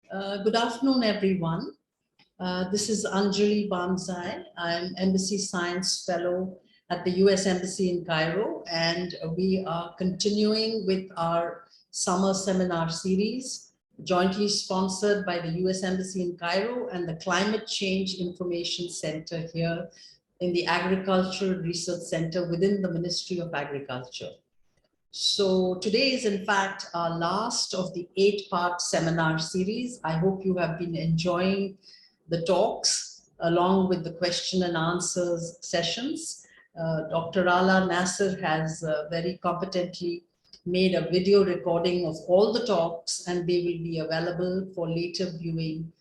Good afternoon, everyone. This is Anjali Banzai. I'm Embassy Science Fellow at the US Embassy in Cairo, and we are continuing with our summer seminar series, jointly sponsored by the US Embassy in Cairo and the Climate Change Information Center here in the Agricultural Research Center within the Ministry of Agriculture. So today is in fact our last of the 8-part seminar series. I hope you have been enjoying the talks along with the question and answers sessions. Dr. Ala Nasser has very competently made a video recording of all the talks, and they will be available for later viewing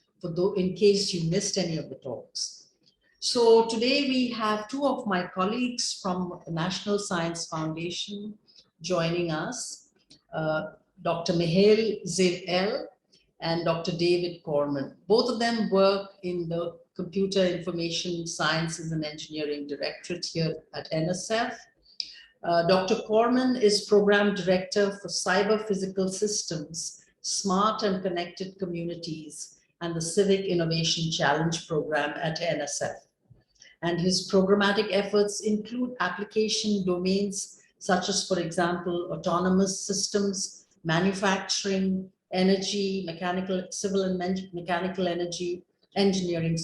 in case you missed any of the talks. So today we have two of my colleagues from the National Science Foundation joining us, Dr. Michal Ziv-El and Dr. David Corman. Both of them work in the Computer Information Sciences and Engineering Directorate here at NSF. Dr. Corman is Program Director for Cyber Physical Systems, Smart and Connected Communities, and the Civic Innovation Challenge Program at NSF. And his programmatic efforts include application domains such as, for example, autonomous systems, manufacturing, energy, civil and mechanical engineering,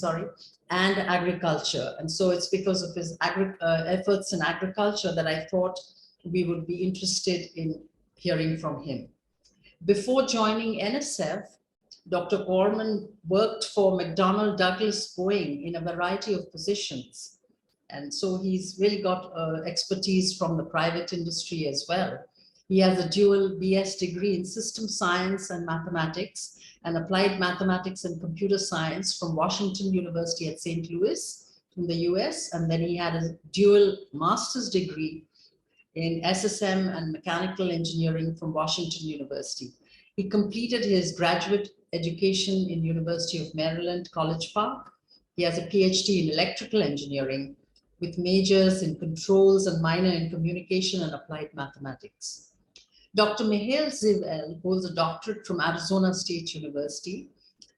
and agriculture. And so it's because of his efforts in agriculture that I thought we would be interested in hearing from him. Before joining NSF, Dr. Corman worked for McDonnell Douglas Boeing in a variety of positions. And so he's really got expertise from the private industry as well. He has a dual BS degree in system science and mathematics and applied mathematics and computer science from Washington University at St. Louis in the US. And then he had a dual master's degree in SSM and mechanical engineering from Washington University. He completed his graduate education in University of Maryland, College Park. He has a PhD in electrical engineering with majors in controls and minor in communication and applied mathematics. Dr. Michal Ziv-El holds a doctorate from Arizona State University,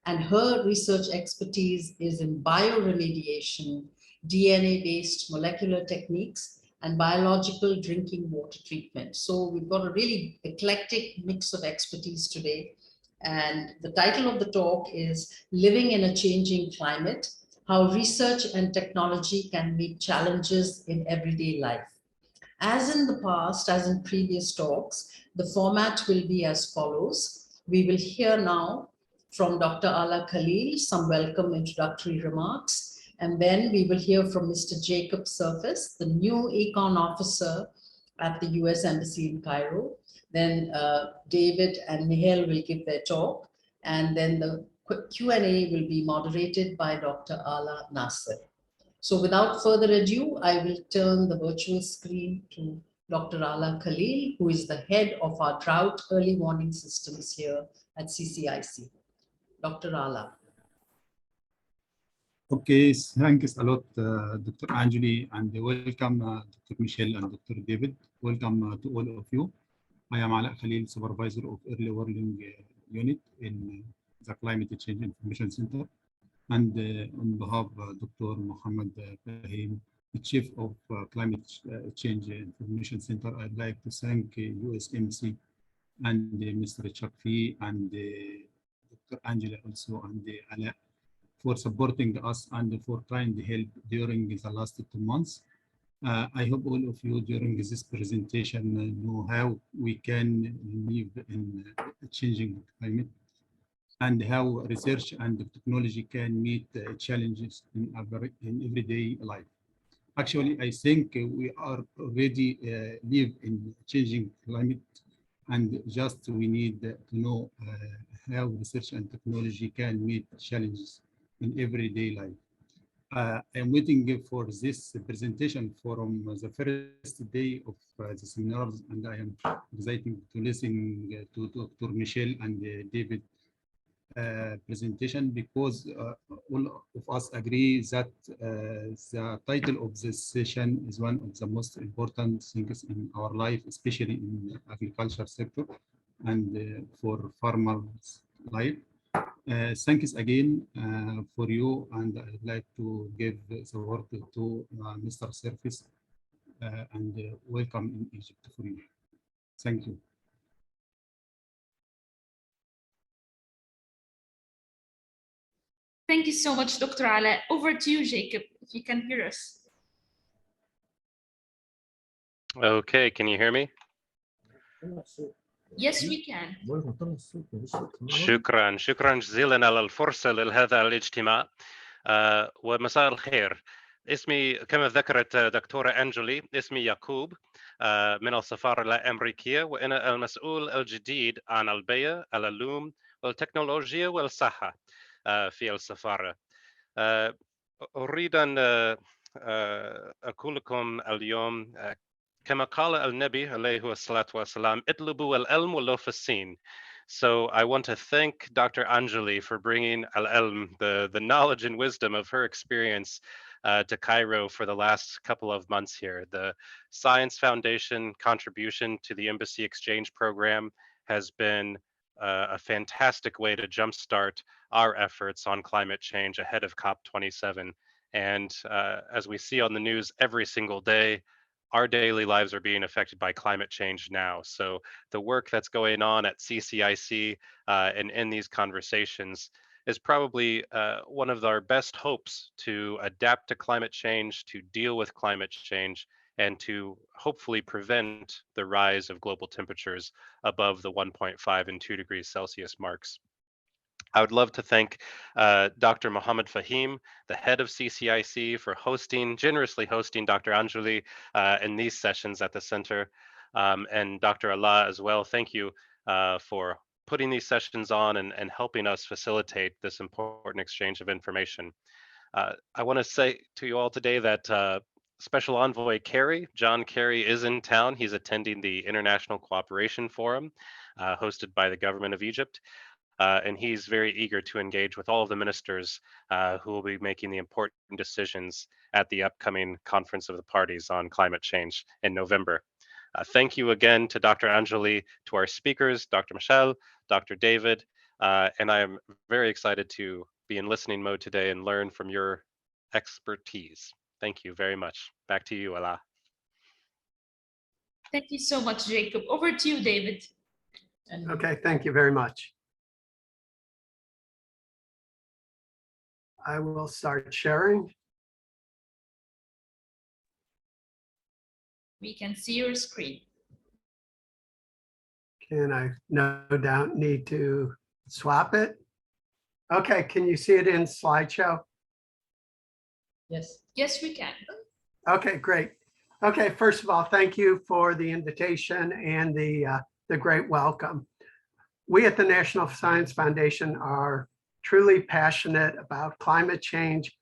and her research expertise is in bioremediation, DNA-based molecular techniques, and biological drinking water treatment. So we've got a really eclectic mix of expertise today. And the title of the talk is Living in a Changing Climate, How Research and Technology Can Meet Challenges in Everyday Life. As in the past, as in previous talks, the format will be as follows. We will hear now from Dr. Ala Khalil some welcome introductory remarks, and then we will hear from Mr. Jacob Surface, the new Econ Officer at the US Embassy in Cairo. Then David and Michal will give their talk, and then the Q&A will be moderated by Dr. Ala Nasser. So without further ado, I will turn the virtual screen to Dr. Ala Khalil, who is the head of our drought early warning systems here at CCIC. Dr. Ala. Okay, thanks a lot, Dr. Anjali, and welcome Dr. Michal and Dr. David. Welcome to all of you. I am Ala Khalil, Supervisor of Early Warning Unit in the Climate Change Information Center. And on behalf of Dr. Mohammed Fahim, the Chief of Climate Change Information Center, I'd like to thank USMC and Mr. Chakfi and Dr. Angela also and Ala for supporting us and for trying to help during the last 2 months. I hope all of you during this presentation know how we can live in a changing climate and how research and technology can meet challenges in everyday life. Actually, I think we are already live in changing climate, and just we need to know how research and technology can meet challenges in everyday life. I'm waiting for this presentation from the first day of the seminars, and I am excited to listen to Dr. Michal and David presentation, because all of us agree that the title of this session is one of the most important things in our life, especially in the agriculture sector and for farmers' life. Thanks again for you, and I'd like to give the word to Mr. Surface and welcome in Egypt for you. Thank you. Thank you so much, Dr. Ala. Over to you, Jacob, if you can hear us. Okay, can you hear me? Yes, we can. شكرا جزيلا على الفرصة لهذا الاجتماع. ومساء الخير. اسمي كما ذكرت دكتورة أنجلي، اسمي يعقوب من السفارة الأمريكية، وأنا المسؤول الجديد عن البيئة، العلوم والتكنولوجيا والصحة في السفارة. أريد أن أقول لكم اليوم كما قال النبي عليه الصلاة والسلام اطلبوا العلم ولو في الصين. So I want to thank Dr. Anjali for bringing al-ilm, the knowledge and wisdom of her experience to Cairo for the last couple of months here. The Science Foundation contribution to the Embassy Exchange Program has been a fantastic way to jumpstart our efforts on climate change ahead of COP27. And as we see on the news every single day, our daily lives are being affected by climate change now. So the work that's going on at CCIC and in these conversations is probably one of our best hopes to adapt to climate change, to deal with climate change, and to hopefully prevent the rise of global temperatures above the 1.5 and 2 degrees Celsius marks. I would love to thank Dr. Mohammed Fahim, the head of CCIC, for generously hosting Dr. Anjali in these sessions at the center, and Dr. Allah as well. Thank you for putting these sessions on and helping us facilitate this important exchange of information. I want to say to you all today that Special Envoy John Kerry, is in town. He's attending the International Cooperation Forum hosted by the government of Egypt. And he's very eager to engage with all of the ministers who will be making the important decisions at the upcoming Conference of the Parties on Climate Change in November. Thank you again to Dr. Anjali, to our speakers, Dr. Michal, Dr. David, and I am very excited to be in listening mode today and learn from your expertise. Thank you very much. Back to you, Allah. Thank you so much, Jacob. Over to you, David. Okay, thank you very much. I will start sharing. We can see your screen. And I no doubt need to swap it. Okay, can you see it in slideshow? Yes. Yes, we can. Okay, great. Okay, first of all, thank you for the invitation and the great welcome. We at the National Science Foundation are truly passionate about climate change.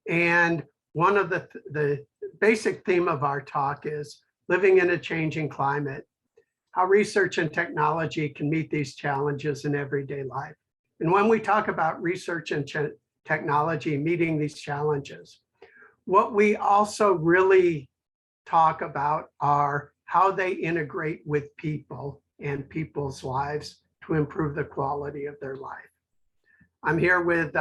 And one of the basic theme of our talk is living in a changing climate, how research and technology can meet these challenges in everyday life. And when we talk about research and technology meeting these challenges, what we also really talk about are how they integrate with people and people's lives to improve the quality of their life. I'm here with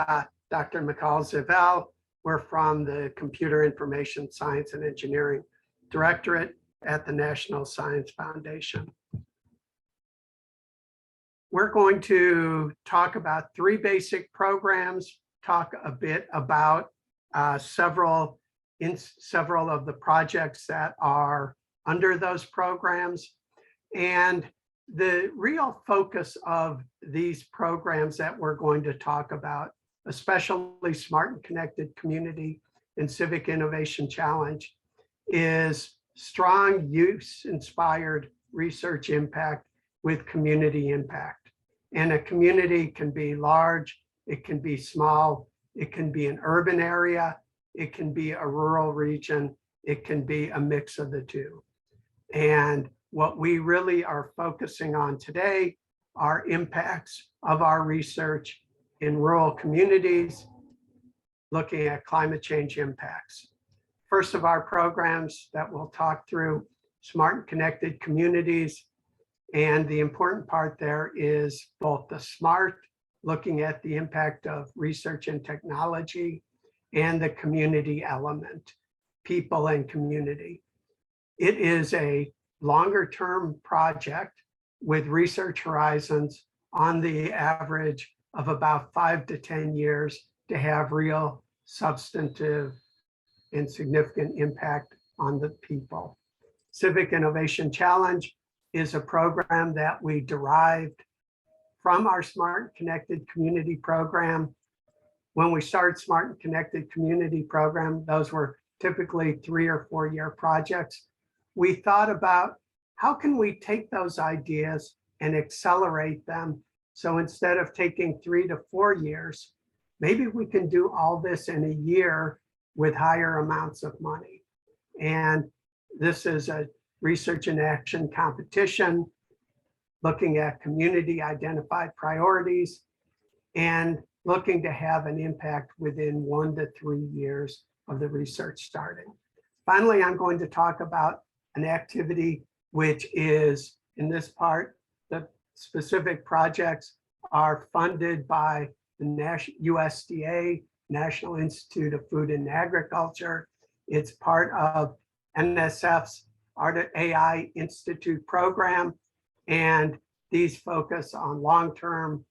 Dr. Michal Ziv-El. We're from the Computer Information Science and Engineering Directorate at the National Science Foundation. We're going to talk about three basic programs, talk a bit about several of the projects that are under those programs, and the real focus of these programs that we're going to talk about, especially Smart and Connected Community and Civic Innovation Challenge, is strong use-inspired research impact with community impact. And a community can be large, it can be small, it can be an urban area, it can be a rural region, it can be a mix of the two. And what we really are focusing on today are impacts of our research in rural communities, looking at climate change impacts. First of our programs that we'll talk through, Smart and Connected Communities. And the important part there is both the smart looking at the impact of research and technology and the community element, people and community. It is a longer term project with research horizons on the average of about 5 to 10 years to have real substantive and significant impact on the people. Civic Innovation Challenge is a program that we derived from our Smart and Connected Community program. When we started Smart and Connected Community program, those were typically 3 or 4 year projects. We thought about how can we take those ideas and accelerate them. So instead of taking 3 to 4 years, maybe we can do all this in a year with higher amounts of money. And this is a research and action competition looking at community identified priorities and looking to have an impact within 1 to 3 years of the research starting. Finally, I'm going to talk about an activity which is, in this part, the specific projects are funded by the USDA, National Institute of Food and Agriculture. It's part of NSF's Art AI Institute program, and these focus on long-term,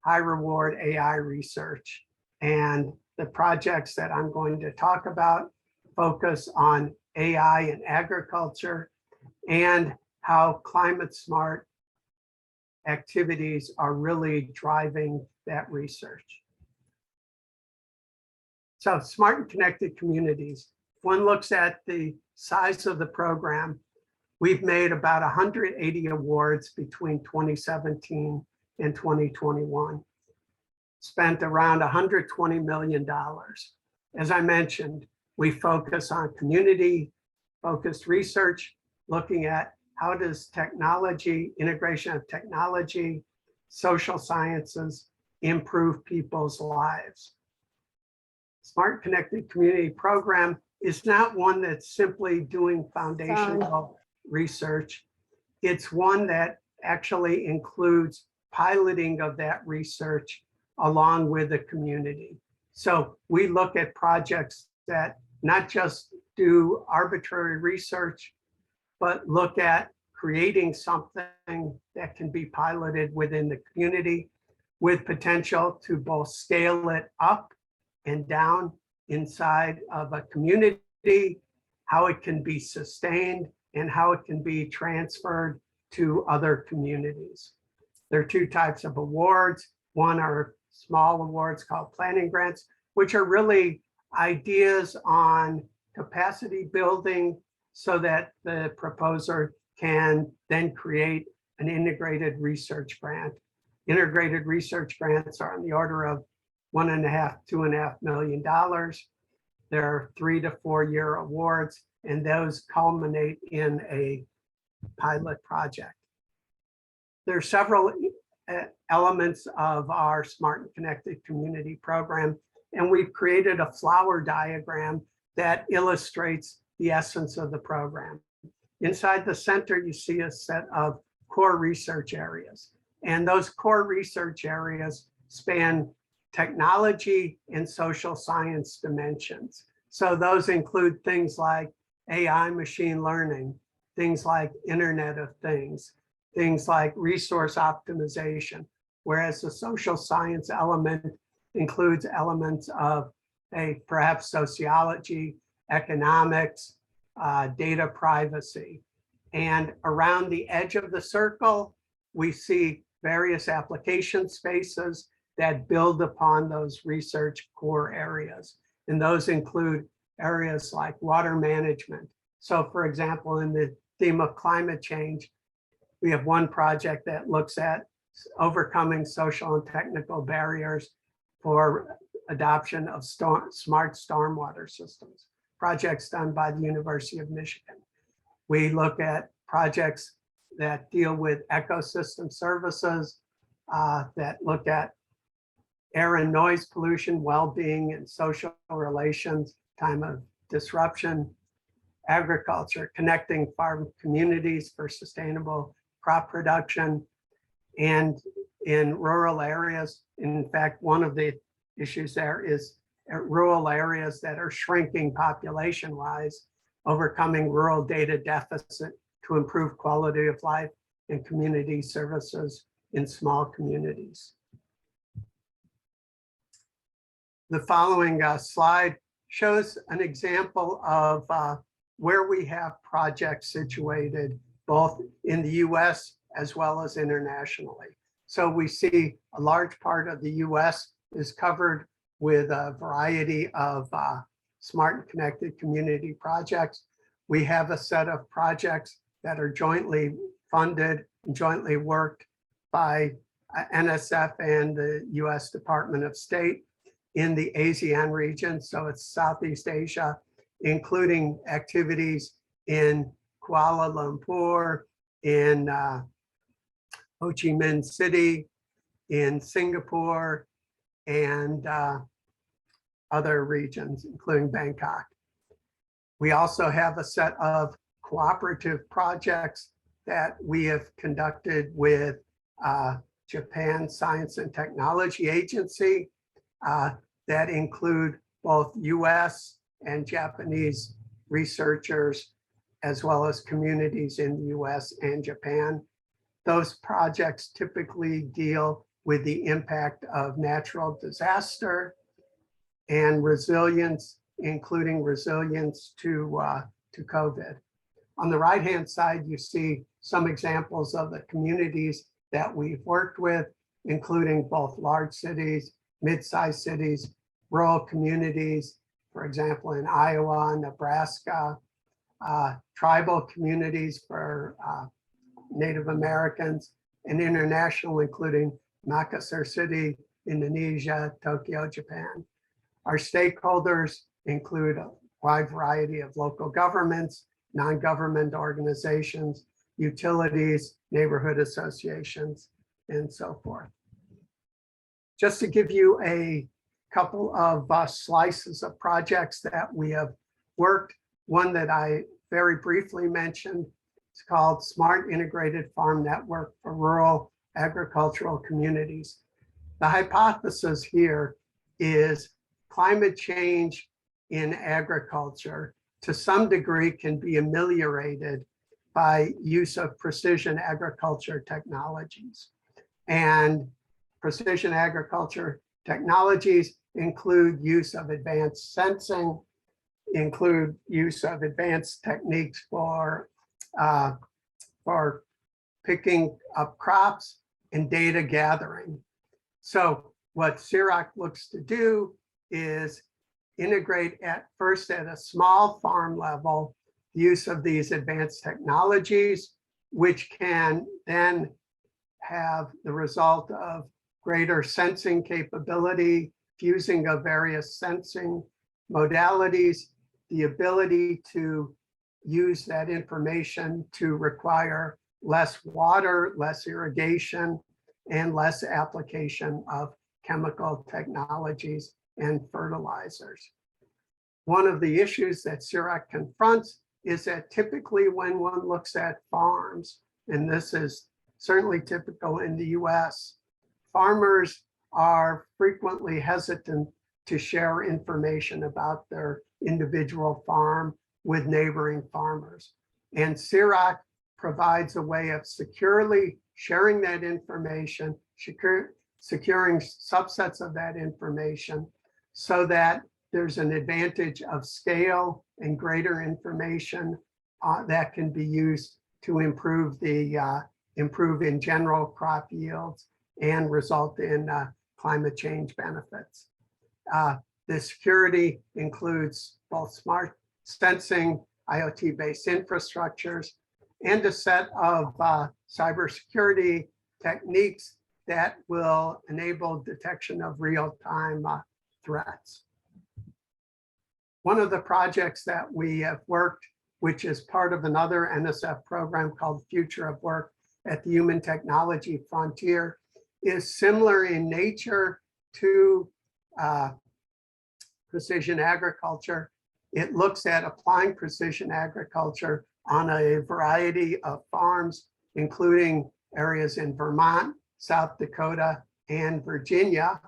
high-reward AI research. And the projects that I'm going to talk about focus on AI in agriculture and how climate-smart activities are really driving that research. So smart and connected communities. One looks at the size of the program. We've made about 180 awards between 2017 and 2021. Spent around $120 million. As I mentioned, we focus on community-focused research, looking at how does technology, integration of technology, social sciences improve people's lives. Smart Connected Community Program is not one that's simply doing foundational research. It's one that actually includes piloting of that research along with the community. So we look at projects that not just do arbitrary research, but look at creating something that can be piloted within the community with potential to both scale it up and down inside of a community, how it can be sustained, and how it can be transferred to other communities. There are 2 types of awards. One are small awards called planning grants, which are really ideas on capacity building so that the proposer can then create an integrated research grant. Integrated research grants are on the order of $1.5 to $2.5 million. There are 3 to 4 year awards, and those culminate in a pilot project. There are several elements of our Smart and Connected Community program, and we've created a flower diagram that illustrates the essence of the program. Inside the center, you see a set of core research areas, and those core research areas span technology and social science dimensions. So those include things like AI, machine learning, things like Internet of Things, things like resource optimization, whereas the social science element includes elements of perhaps sociology, economics, data privacy. And around the edge of the circle, we see various application spaces that build upon those research core areas. And those include areas like water management. So for example, in the theme of climate change, we have one project that looks at overcoming social and technical barriers for adoption of smart stormwater systems, projects done by the University of Michigan. We look at projects that deal with ecosystem services, that look at air and noise pollution, well-being and social relations, time of disruption, agriculture, connecting farm communities for sustainable crop production. And in rural areas. In fact, one of the issues there is rural areas that are shrinking population-wise, overcoming rural data deficit to improve quality of life and community services in small communities. The following slide shows an example of where we have projects situated both in the US as well as internationally. So we see a large part of the US is covered with a variety of smart and connected community projects. We have a set of projects that are jointly funded and jointly worked by NSF and the US Department of State in the ASEAN region. So it's Southeast Asia, including activities in Kuala Lumpur, in Ho Chi Minh City, in Singapore, and other regions, including Bangkok. We also have a set of cooperative projects that we have conducted with Japan Science and Technology Agency that include both US and Japanese researchers, as well as communities in the US and Japan. Those projects typically deal with the impact of natural disaster and resilience, including resilience to COVID. On the right-hand side, you see some examples of the communities that we've worked with, including both large cities, mid-sized cities, rural communities, for example, in Iowa, Nebraska, tribal communities for Native Americans, and international, including Makassar City, Indonesia, Tokyo, Japan. Our stakeholders include a wide variety of local governments, non-government organizations, utilities, neighborhood associations, and so forth. Just to give you a couple of slices of projects that we have worked, one that I very briefly mentioned, it's called Smart Integrated Farm Network for Rural Agricultural Communities. The hypothesis here is climate change in agriculture to some degree can be ameliorated by use of precision agriculture technologies. And precision agriculture technologies include use of advanced sensing, include use of advanced techniques for picking up crops and data gathering. So what CIRAC looks to do is integrate at first at a small farm level use of these advanced technologies, which can then have the result of greater sensing capability, fusing of various sensing modalities, the ability to use that information to require less water, less irrigation, and less application of chemical technologies and fertilizers. One of the issues that CIRAC confronts is that typically when one looks at farms, and this is certainly typical in the US, farmers are frequently hesitant to share information about their individual farm with neighboring farmers. And CIRAC provides a way of securely sharing that information, securing subsets of that information so that there's an advantage of scale and greater information that can be used to improve in general crop yields and result in climate change benefits. The security includes both smart sensing, IoT-based infrastructures, and a set of cybersecurity techniques that will enable detection of real-time threats. One of the projects that we have worked, which is part of another NSF program called Future of Work at the Human Technology Frontier, is similar in nature to precision agriculture. It looks at applying precision agriculture on a variety of farms, including areas in Vermont, South Dakota, and Virginia.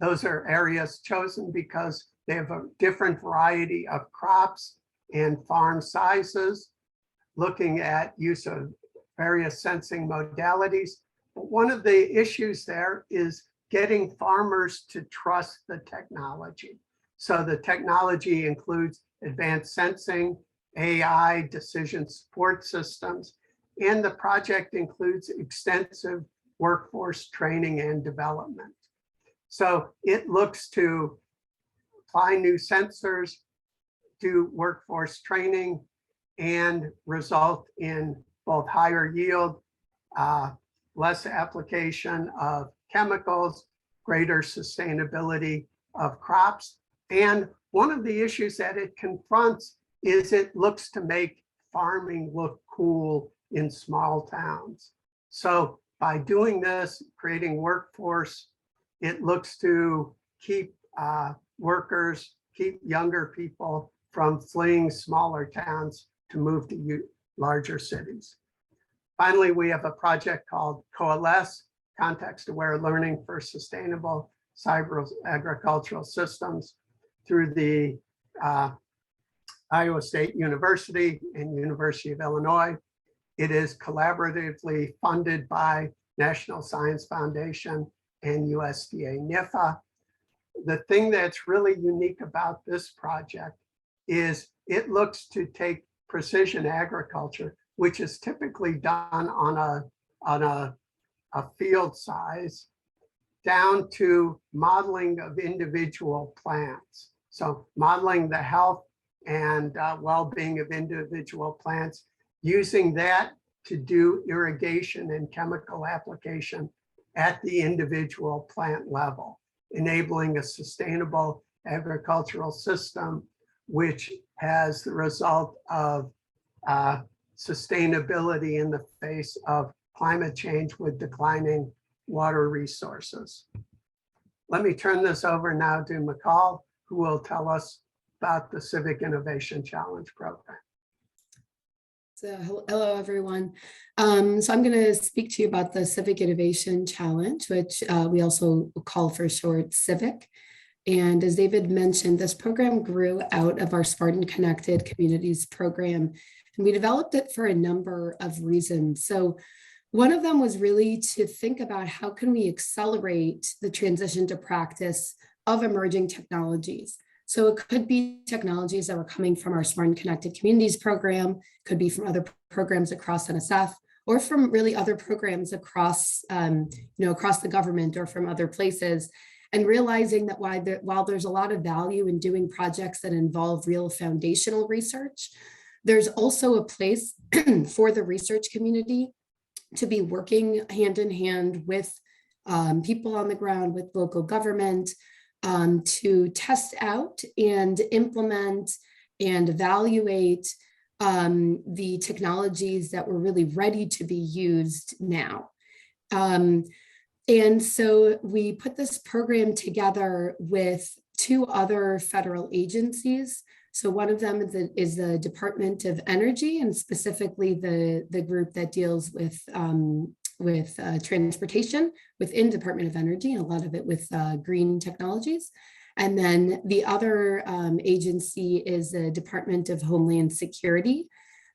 Those are areas chosen because they have a different variety of crops and farm sizes, looking at use of various sensing modalities. But one of the issues there is getting farmers to trust the technology. So the technology includes advanced sensing, AI, decision support systems, and the project includes extensive workforce training and development. So it looks to apply new sensors, do workforce training, and result in both higher yield, less application of chemicals, greater sustainability of crops. And one of the issues that it confronts is it looks to make farming look cool in small towns. So by doing this, creating workforce, it looks to keep workers, keep younger people from fleeing smaller towns to move to larger cities. Finally, we have a project called Coalesce, Context-Aware Learning for Sustainable Cyber Agricultural Systems through the Iowa State University and University of Illinois. It is collaboratively funded by National Science Foundation and USDA NIFA. The thing that's really unique about this project is it looks to take precision agriculture, which is typically done on a field size, down to modeling of individual plants. So modeling the health and well-being of individual plants, using that to do irrigation and chemical application at the individual plant level, enabling a sustainable agricultural system, which has the result of sustainability in the face of climate change with declining water resources. Let me turn this over now to Michal, who will tell us about the Civic Innovation Challenge program. So hello, everyone. So I'm going to speak to you about the Civic Innovation Challenge, which we also call for short Civic. And as David mentioned, this program grew out of our Spartan Connected Communities program, and we developed it for a number of reasons. So one of them was really to think about how can we accelerate the transition to practice of emerging technologies. So it could be technologies that were coming from our Spartan Connected Communities program, could be from other programs across NSF, or from really other programs across, across the government or from other places. And realizing that while there's a lot of value in doing projects that involve real foundational research, there's also a place for the research community to be working hand in hand with people on the ground, with local government, to test out and implement and evaluate the technologies that were really ready to be used now. And so we put this program together with two other federal agencies. So one of them is the Department of Energy, and specifically the group that deals with transportation within Department of Energy, and a lot of it with green technologies. And then the other agency is the Department of Homeland Security,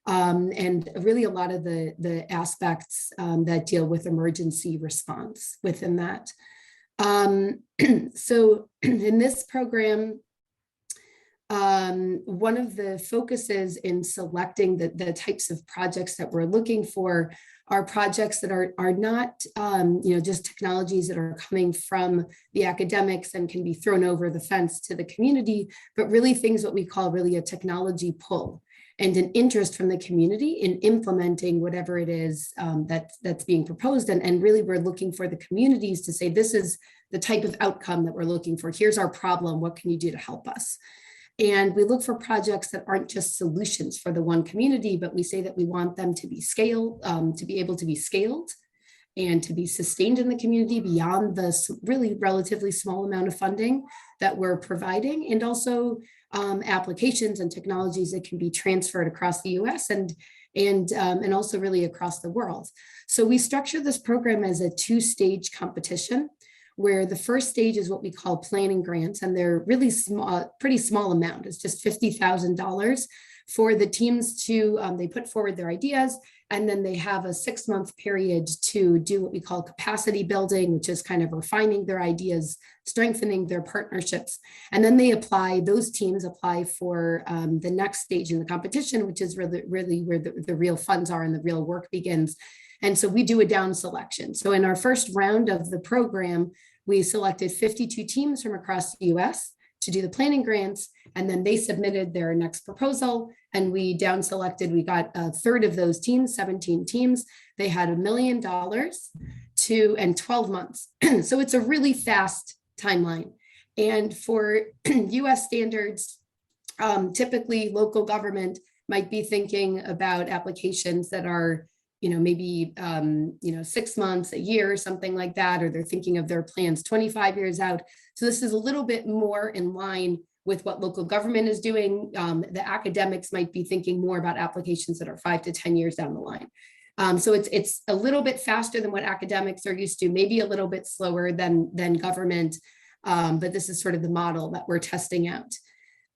and really a lot of the aspects that deal with emergency response within that. So in this program, one of the focuses in selecting the types of projects that we're looking for are projects that are not just technologies that are coming from the academics and can be thrown over the fence to the community, but really things what we call really a technology pull and an interest from the community in implementing whatever it is that's being proposed. And really we're looking for the communities to say, this is the type of outcome that we're looking for. Here's our problem. What can you do to help us? And we look for projects that aren't just solutions for the one community, but we say that we want them to be scaled, to be able to be scaled and to be sustained in the community beyond the really relatively small amount of funding that we're providing, and also applications and technologies that can be transferred across the US and and also really across the world. So we structure this program as a 2-stage competition, where the first stage is what we call planning grants, and they're really small, pretty small amount. It's just $50,000 for the teams to, they put forward their ideas, and then they have a 6-month period to do what we call capacity building, which is kind of refining their ideas, strengthening their partnerships. And then those teams apply for the next stage in the competition, which is really where the real funds are and the real work begins. And so we do a down selection. So in our first round of the program, we selected 52 teams from across the US to do the planning grants, and then they submitted their next proposal, and we down selected, we got a third of those teams, 17 teams. They had $1 million and 12 months. So it's a really fast timeline. And for US standards, typically local government might be thinking about applications that are, maybe 6 months, a year, something like that, or they're thinking of their plans 25 years out. So this is a little bit more in line with what local government is doing. The academics might be thinking more about applications that are 5 to 10 years down the line. So it's a little bit faster than what academics are used to, maybe a little bit slower than government, but this is sort of the model that we're testing out.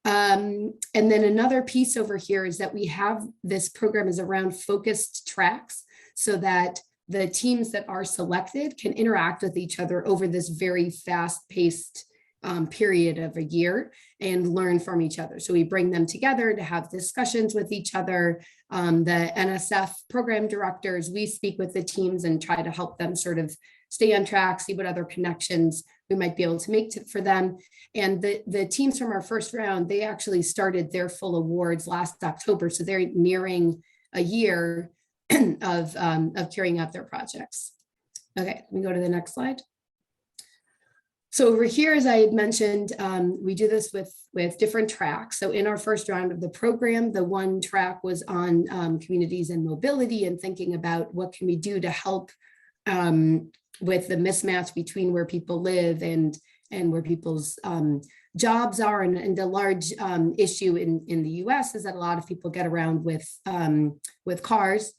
And then another piece over here is that we have this program is around focused tracks, so that the teams that are selected can interact with each other over this very fast-paced period of a year and learn from each other. So we bring them together to have discussions with each other. The NSF program directors, we speak with the teams and try to help them sort of stay on track, see what other connections we might be able to make for them. And the teams from our first round, they actually started their full awards last October. So they're nearing a year of carrying out their projects. Okay, let me go to the next slide. So over here, as I had mentioned, we do this with different tracks. So in our first round of the program, the one track was on communities and mobility, and thinking about what can we do to help with the mismatch between where people live and where people's jobs are. And a large issue in the US is that a lot of people get around with cars,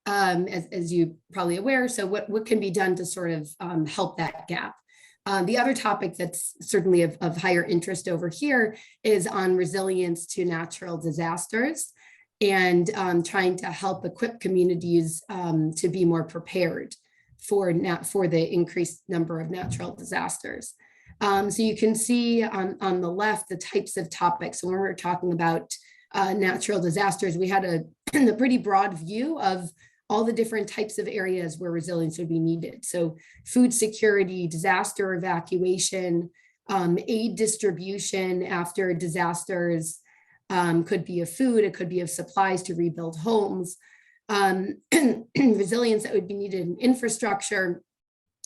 as you're probably aware. So what can be done to sort of help that gap? The other topic that's certainly of higher interest over here is on resilience to natural disasters, and trying to help equip communities to be more prepared for the increased number of natural disasters. So you can see on the left the types of topics. So when we're talking about natural disasters, we had a pretty broad view of all the different types of areas where resilience would be needed. So food security, disaster evacuation, aid distribution after disasters, could be of food, it could be of supplies to rebuild homes, resilience that would be needed in infrastructure,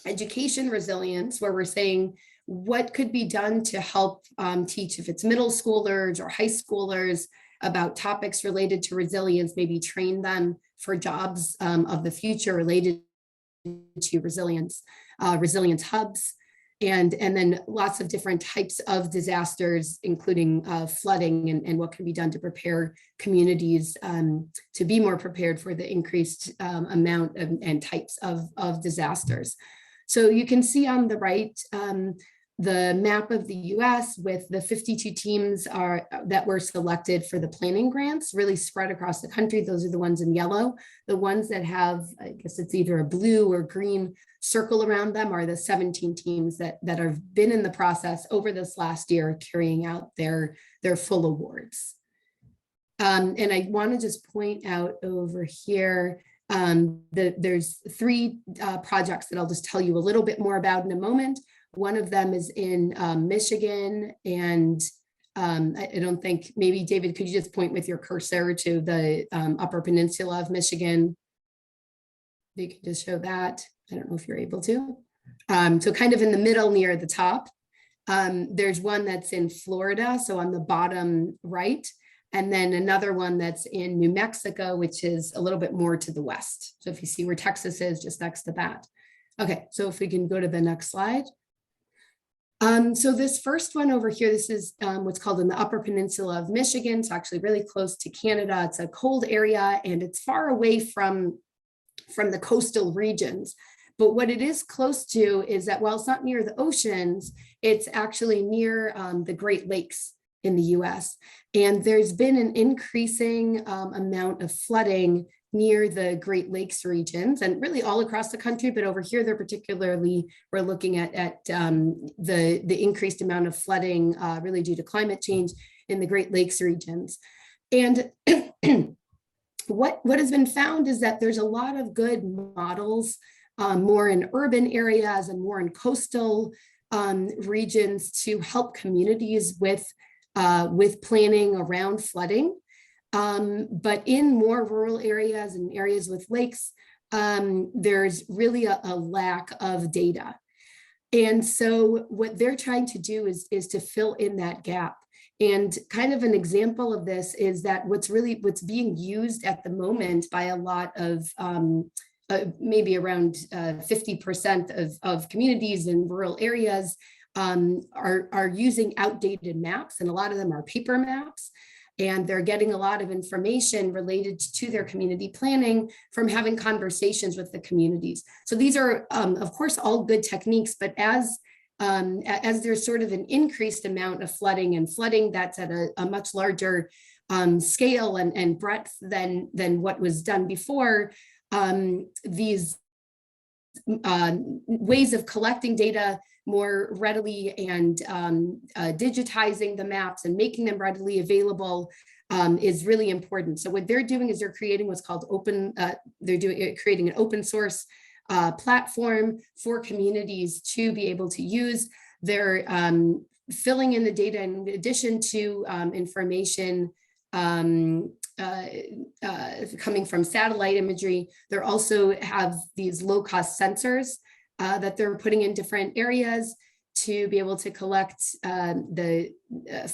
education resilience, where we're saying what could be done to help teach, if it's middle schoolers or high schoolers, about topics related to resilience, maybe train them for jobs of the future related to resilience, resilience hubs, and then lots of different types of disasters, including flooding, and what can be done to prepare communities to be more prepared for the increased amount and types of disasters. So you can see on the right, the map of the US with the 52 teams that were selected for the planning grants, really spread across the country. Those are the ones in yellow. The ones that have, I guess it's either a blue or green circle around them, are the 17 teams that have been in the process over this last year carrying out their full awards. And I want to just point out over here, there's 3 projects that I'll just tell you a little bit more about in a moment. One of them is in Michigan, and I don't think, maybe David, could you just point with your cursor to the Upper Peninsula of Michigan? You can just show that. I don't know if you're able to. So kind of in the middle near the top, there's one that's in Florida, so on the bottom right, and then another one that's in New Mexico, which is a little bit more to the west. So if you see where Texas is, just next to that. Okay, so if we can go to the next slide. So this first one over here, this is what's called in the Upper Peninsula of Michigan. It's actually really close to Canada. It's a cold area and it's far away from the coastal regions. But what it is close to is that while it's not near the oceans, it's actually near the Great Lakes in the US. And there's been an increasing amount of flooding near the Great Lakes regions and really all across the country, but over here, we're looking at the increased amount of flooding really due to climate change in the Great Lakes regions. And what has been found is that there's a lot of good models, more in urban areas and more in coastal regions to help communities with planning around flooding. But in more rural areas and areas with lakes, there's really a lack of data. And so what they're trying to do is to fill in that gap. And kind of an example of this is that what's being used at the moment by a lot of maybe around 50% of communities in rural areas are using outdated maps, and a lot of them are paper maps. And they're getting a lot of information related to their community planning from having conversations with the communities. So these are, of course, all good techniques, but as there's sort of an increased amount of flooding that's at a much larger scale and breadth than what was done before, these ways of collecting data more readily and digitizing the maps and making them readily available is really important. So what they're doing is they're creating what's called creating an open source platform for communities to be able to use. They're filling in the data in addition to information coming from satellite imagery. They also have these low-cost sensors that they're putting in different areas to be able to collect the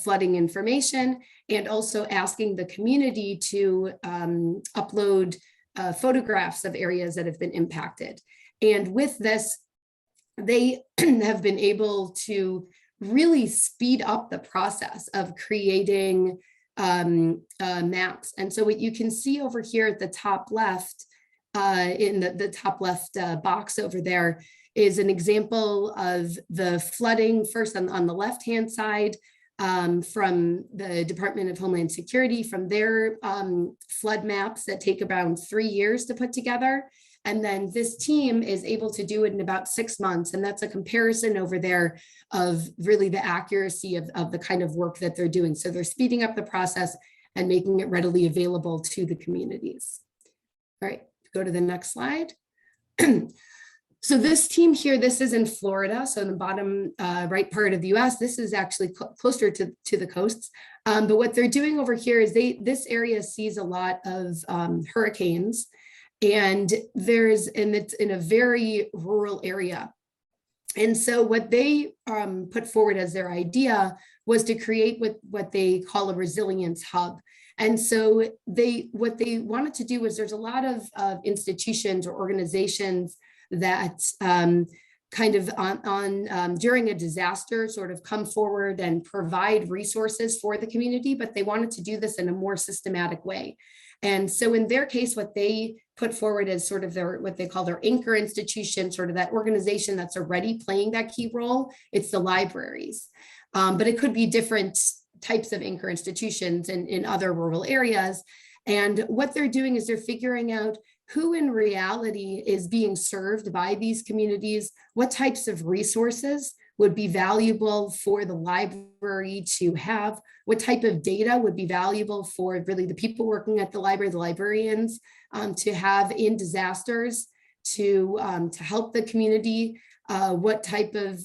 flooding information, and also asking the community to upload photographs of areas that have been impacted. And with this, they have been able to really speed up the process of creating maps. And so what you can see over here at the top left, in the top left box over there, is an example of the flooding first on the left-hand side from the Department of Homeland Security, from their flood maps that take around 3 years to put together. And then this team is able to do it in about 6 months. And that's a comparison over there of really the accuracy of the kind of work that they're doing. So they're speeding up the process and making it readily available to the communities. All right, go to the next slide. So this team here, this is in Florida. So in the bottom right part of the US, this is actually closer to the coasts. But what they're doing over here is this area sees a lot of hurricanes, and it's in a very rural area. And so what they put forward as their idea was to create what they call a resilience hub. And so what they wanted to do was, there's a lot of institutions or organizations that kind of during a disaster sort of come forward and provide resources for the community, but they wanted to do this in a more systematic way. And so in their case, what they put forward as sort of what they call their anchor institution, sort of that organization that's already playing that key role, it's the libraries. But it could be different types of anchor institutions in other rural areas. And what they're doing is they're figuring out who in reality is being served by these communities, what types of resources would be valuable for the library to have, what type of data would be valuable for really the people working at the library, the librarians, to have in disasters to help the community, what type of,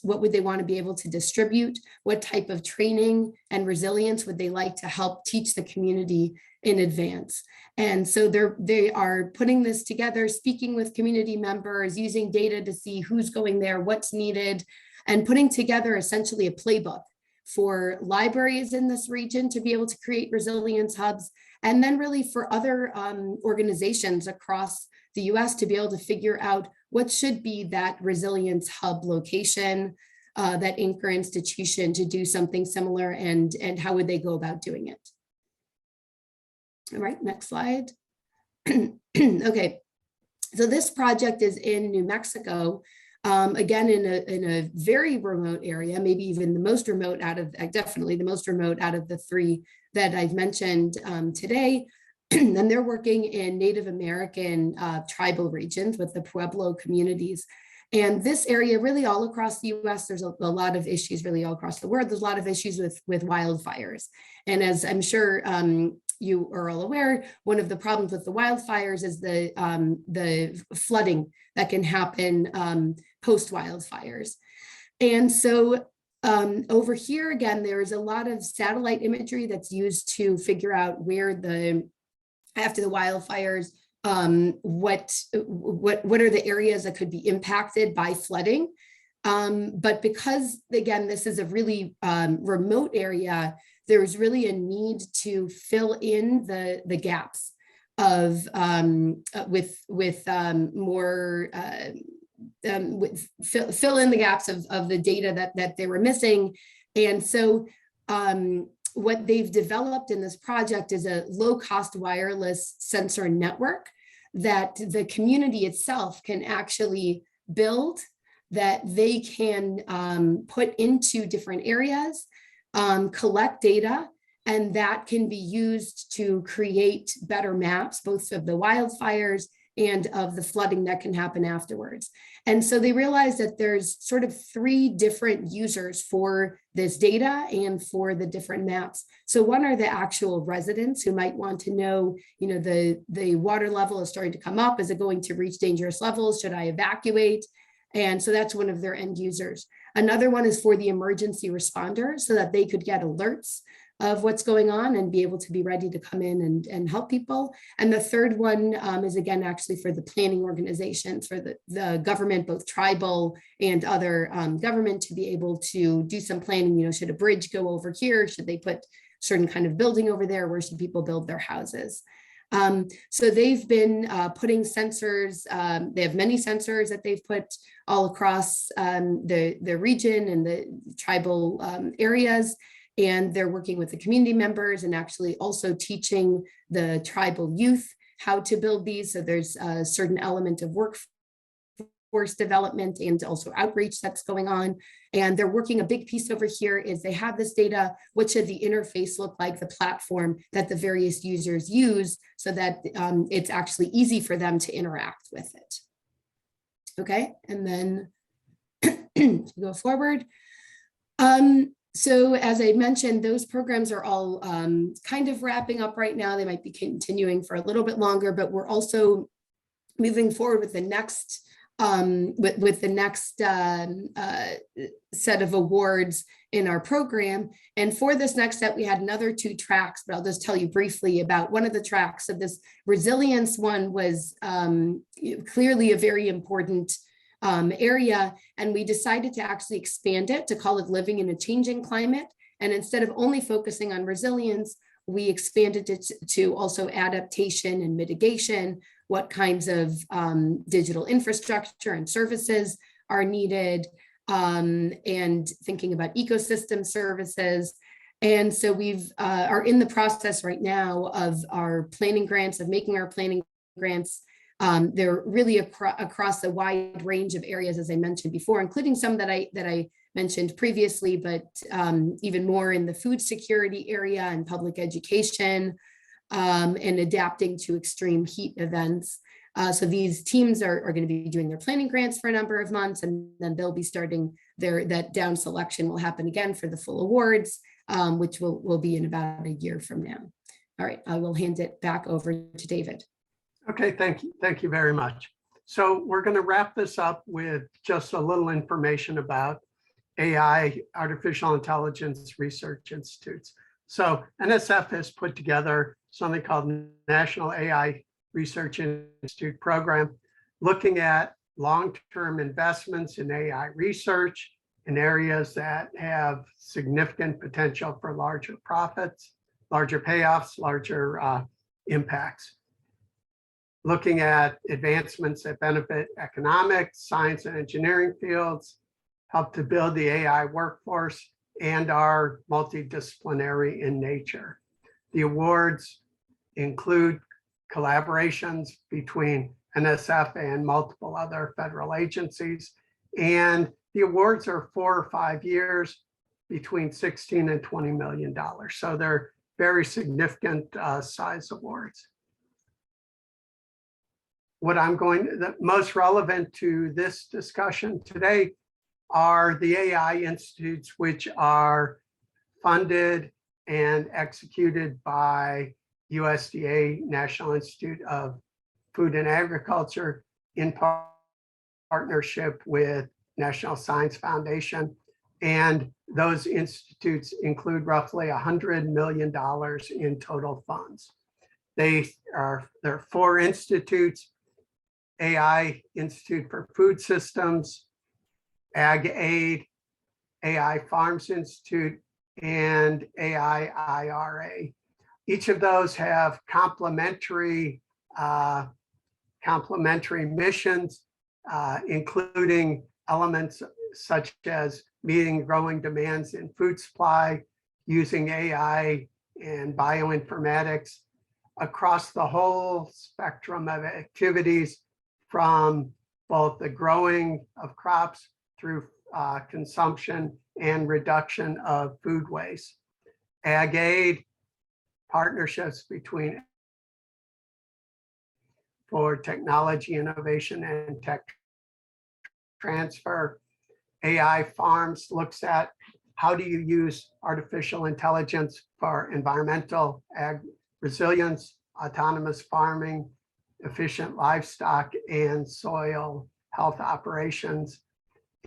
what would they want to be able to distribute, what type of training and resilience would they like to help teach the community in advance. And so they are putting this together, speaking with community members, using data to see who's going there, what's needed, and putting together essentially a playbook for libraries in this region to be able to create resilience hubs, and then really for other organizations across the US to be able to figure out what should be that resilience hub location, that anchor institution to do something similar, and how would they go about doing it? All right, next slide. Okay, so this project is in New Mexico, again, in a very remote area, maybe even the most remote out of, definitely the most remote out of the three that I've mentioned today. And they're working in Native American tribal regions with the Pueblo communities. And this area, really all across the US, there's a lot of issues, really all across the world. There's a lot of issues with wildfires. And as I'm sure you are all aware, one of the problems with the wildfires is the flooding that can happen post wildfires. And so over here, again, there's a lot of satellite imagery that's used to figure out where after the wildfires, what are the areas that could be impacted by flooding. But because, again, this is a really remote area, there's really a need to fill in the gaps of fill in the gaps of the data that they were missing. And so what they've developed in this project is a low-cost wireless sensor network that the community itself can actually build, that they can put into different areas, collect data, and that can be used to create better maps, both of the wildfires and of the flooding that can happen afterwards. And so they realized that there's sort of three different users for this data and for the different maps. So one are the actual residents who might want to know, the water level is starting to come up. Is it going to reach dangerous levels? Should I evacuate? And so that's one of their end users. Another one is for the emergency responders, so that they could get alerts of what's going on and be able to be ready to come in and help people. And the third one is, again, actually for the planning organizations, for the government, both tribal and other government, to be able to do some planning. Should a bridge go over here? Should they put certain kind of building over there? Where should people build their houses? So they've been putting sensors. They have many sensors that they've put all across the region and the tribal areas. And they're working with the community members and actually also teaching the tribal youth how to build these. So there's a certain element of workforce development and also outreach that's going on. And they're working, a big piece over here is they have this data. What should the interface look like, the platform that the various users use, so that it's actually easy for them to interact with it. Okay, and then go forward. So as I mentioned, those programs are all kind of wrapping up right now. They might be continuing for a little bit longer, but we're also moving forward with the next set of awards in our program. And for this next set, we had another 2 tracks, but I'll just tell you briefly about one of the tracks. So this resilience one was clearly a very important area, and we decided to actually expand it to call it Living in a Changing Climate. And instead of only focusing on resilience, we expanded it to also adaptation and mitigation. What kinds of digital infrastructure and services are needed, and thinking about ecosystem services. And so we've are in the process right now of our planning grants, of making our planning grants. They're really across a wide range of areas, as I mentioned before, including some that I mentioned previously, but even more in the food security area and public education, and adapting to extreme heat events. So these teams are going to be doing their planning grants for a number of months, and then they'll be starting that down selection will happen again for the full awards, which will be in about a year from now. All right, I will hand it back over to David. Okay, thank you. Thank you very much. So we're going to wrap this up with just a little information about AI, Artificial Intelligence Research Institutes. So NSF has put together something called National AI Research Institute Program, looking at long-term investments in AI research in areas that have significant potential for larger profits, larger payoffs, larger impacts. Looking at advancements that benefit economics, science and engineering fields, help to build the AI workforce, and are multidisciplinary in nature. The awards include collaborations between NSF and multiple other federal agencies. And the awards are 4 or 5 years between $16 and $20 million. So they're very significant size awards. The most relevant to this discussion today are the AI institutes, which are funded and executed by USDA, National Institute of Food and Agriculture, in partnership with National Science Foundation. And those institutes include roughly $100 million in total funds. There are 4 institutes: AI Institute for Food Systems, Ag Aid, AI Farms Institute, and AI IRA. Each of those have complementary missions, including elements such as meeting growing demands in food supply, using AI and bioinformatics across the whole spectrum of activities, from both the growing of crops through consumption and reduction of food waste. Ag Aid, partnerships between for technology innovation and tech transfer. AI Farms looks at how do you use artificial intelligence for environmental ag resilience, autonomous farming, efficient livestock and soil health operations,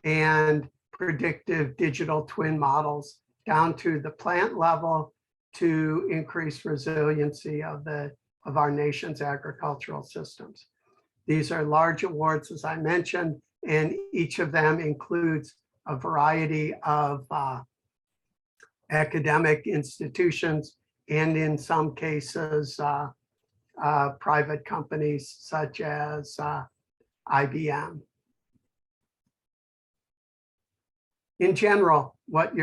and predictive digital twin models down to the plant level to increase resiliency of our nation's agricultural systems. These are large awards, as I mentioned, and each of them includes a variety of academic institutions, and in some cases, private companies such as IBM. In general, what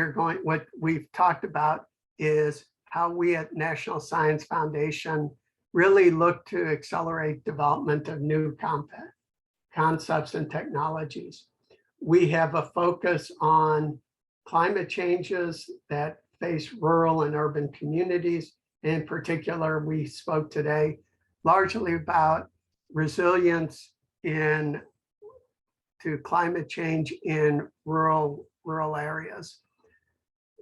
we've talked about is how we at National Science Foundation really look to accelerate development of new concepts and technologies. We have a focus on climate changes that face rural and urban communities. In particular, we spoke today largely about resilience to climate change in rural areas.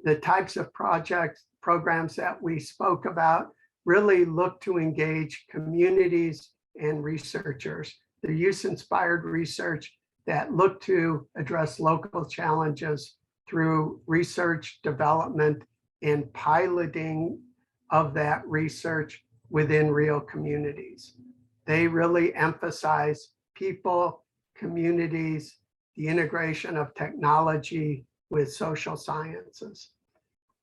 The types of programs that we spoke about really look to engage communities and researchers. The use-inspired research that look to address local challenges through research, development, and piloting of that research within real communities. They really emphasize people, communities, the integration of technology with social sciences.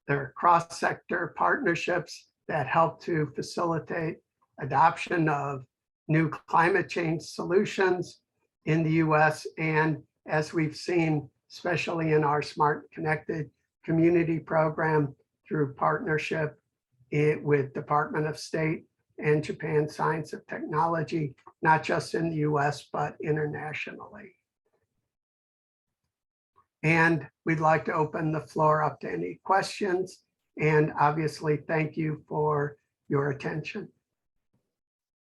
There are cross-sector partnerships that help to facilitate adoption of new climate change solutions in the US. And as we've seen, especially in our Smart Connected Community program through partnership with Department of State and Japan Science and Technology, not just in the US, but internationally. And we'd like to open the floor up to any questions. And obviously, thank you for your attention.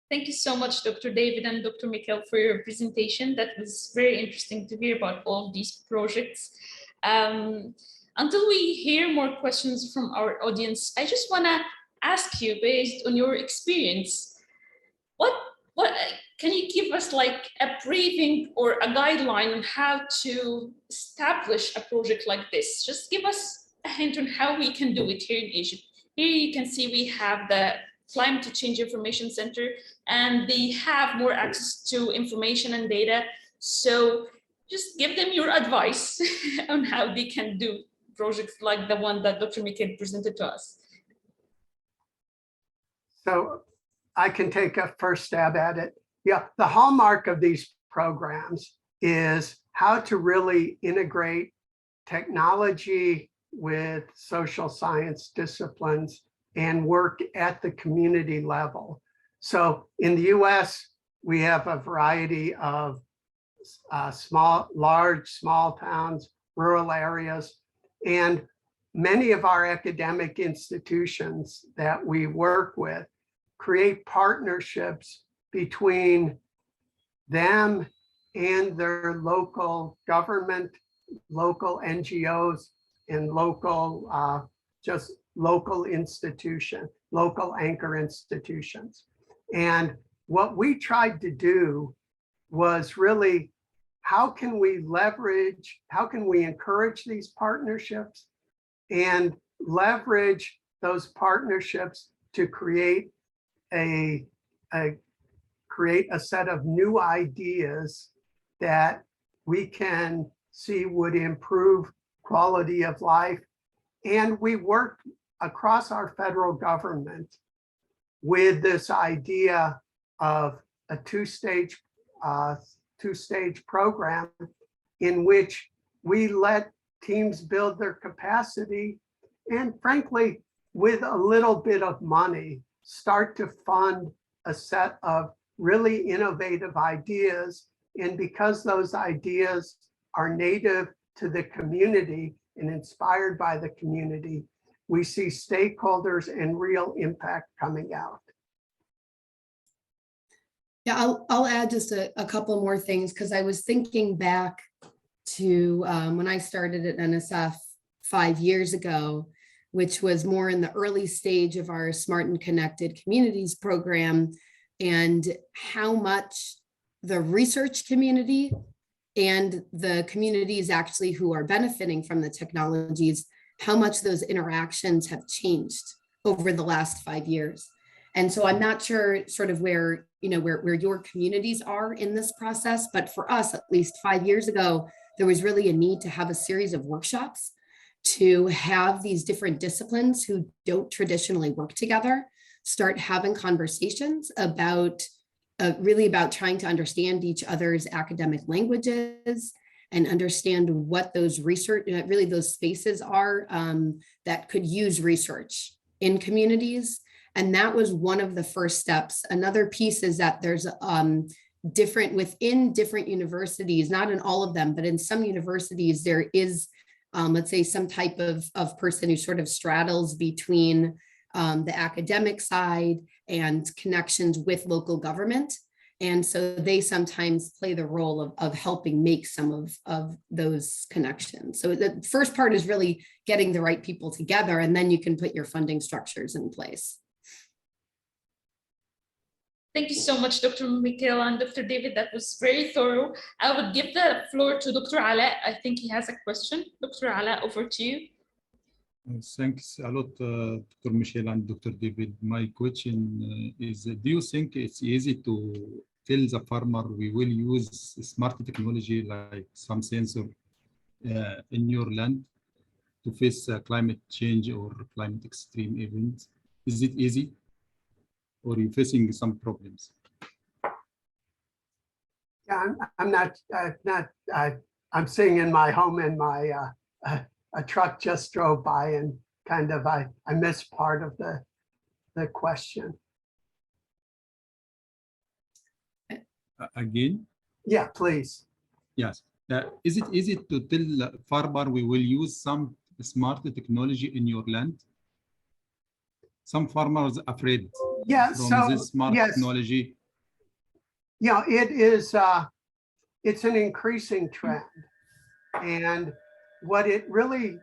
Thank you so much, Dr. David and Dr. Michal, for your presentation. That was very interesting to hear about all these projects. Until we hear more questions from our audience, I just want to ask you, based on your experience, what can you give us like a briefing or a guideline on how to establish a project like this? Just give us a hint on how we can do it here in Egypt. Here you can see we have the Climate Change Information Center, and they have more access to information and data. So just give them your advice on how they can do projects like the one that Dr. Michal presented to us. So I can take a first stab at it. Yeah, the hallmark of these programs is how to really integrate technology with social science disciplines and work at the community level. So in the US, we have a variety of large, small towns, rural areas, and many of our academic institutions that we work with create partnerships between them and their local government, local NGOs, and local, just local institution, local anchor institutions. And what we tried to do was really, how can we leverage, how can we encourage these partnerships and leverage those partnerships to create a set of new ideas that we can see would improve quality of life. And we worked across our federal government with this idea of a two-stage program in which we let teams build their capacity and, frankly, with a little bit of money, start to fund a set of really innovative ideas. And because those ideas are native to the community and inspired by the community, we see stakeholders and real impact coming out. Yeah, I'll add just a couple more things, because I was thinking back to when I started at NSF 5 years ago, which was more in the early stage of our Smart and Connected Communities program, and how much the research community and the communities actually who are benefiting from the technologies, how much those interactions have changed over the last 5 years. And so I'm not sure sort of where your communities are in this process, but for us, at least 5 years ago, there was really a need to have a series of workshops to have these different disciplines who don't traditionally work together start having conversations about really about trying to understand each other's academic languages and understand what those research, really those spaces are that could use research in communities. And that was one of the first steps. Another piece is that there's within different universities, not in all of them, but in some universities, there is, let's say, some type of person who sort of straddles between the academic side and connections with local government. And so they sometimes play the role of helping make some of those connections. So the first part is really getting the right people together, and then you can put your funding structures in place. Thank you so much, Dr. Michal and Dr. David. That was very thorough. I would give the floor to Dr. Ala. I think he has a question. Dr. Ala, over to you. Thanks a lot, Dr. Michal and Dr. David. My question is, do you think it's easy to tell the farmer we will use smart technology like some sensor in your land to face climate change or climate extreme events? Is it easy? Or are you facing some problems? Yeah, I'm sitting in my home and my a truck just drove by and kind of I missed part of the question. Again? Yeah, please. Yes. Is it easy to tell farmer we will use some smart technology in your land? Some farmers afraid from this smart technology. Yeah, it is. It's an increasing trend, and in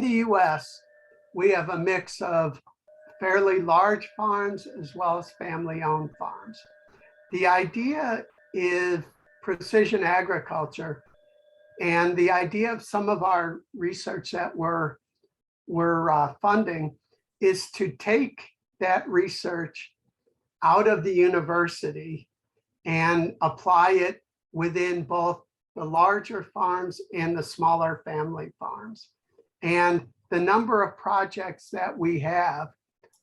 the U.S. we have a mix of fairly large farms as well as family-owned farms. The idea is precision agriculture, and the idea of some of our research that we're funding is to take that research out of the university and apply it within both the larger farms and the smaller family farms. And the number of projects that we have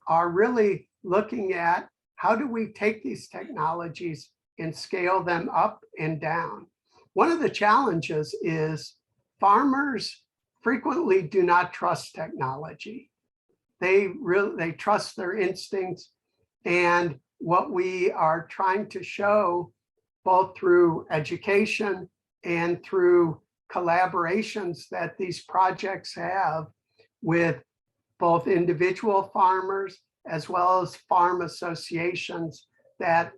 are really looking at how do we take these technologies and scale them up and down. one of the challenges is farmers frequently do not trust technology. They trust their instincts. And what we are trying to show, both through education and through collaborations that these projects have with both individual farmers as well as farm associations that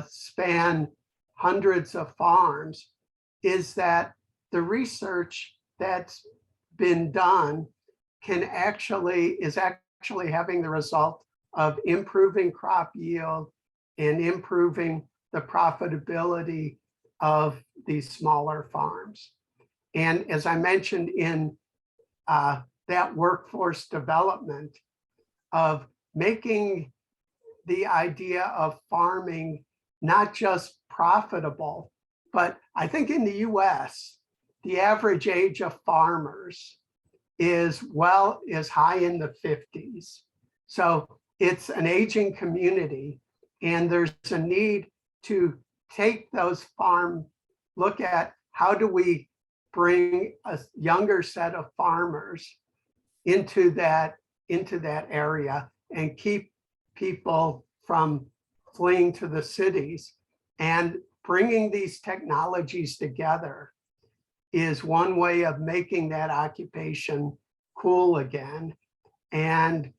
span hundreds of farms, is that the research that's been done is actually having the result of improving crop yield and improving the profitability of these smaller farms. And as I mentioned in that workforce development, of making the idea of farming not just profitable, but I think in the US, the average age of farmers is high in the 50s. So it's an aging community, and there's a need to take those look at how do we bring a younger set of farmers into that area and keep people from fleeing to the cities. And bringing these technologies together is one way of making that occupation cool again, and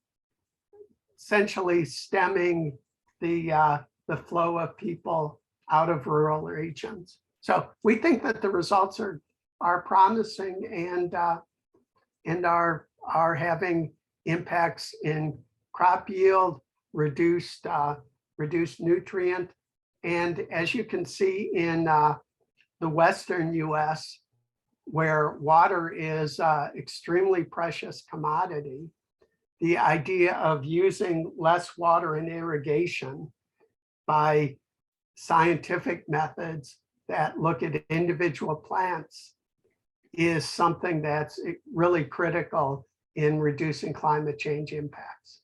essentially stemming the flow of people out of rural regions. So we think that the results are promising and are having impacts in crop yield, reduced nutrient. And as you can see in the Western US, where water is extremely precious commodity, the idea of using less water in irrigation by scientific methods that look at individual plants is something that's really critical in reducing climate change impacts.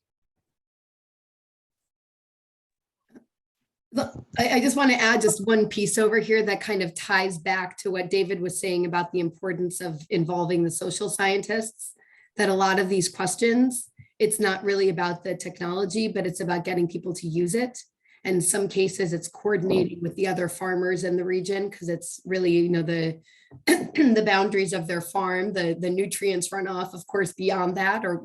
I just want to add just one piece over here that kind of ties back to what David was saying about the importance of involving the social scientists, that a lot of these questions, it's not really about the technology, but it's about getting people to use it. And in some cases, it's coordinating with the other farmers in the region, because it's really, the the boundaries of their farm, the nutrients runoff, of course, beyond that, or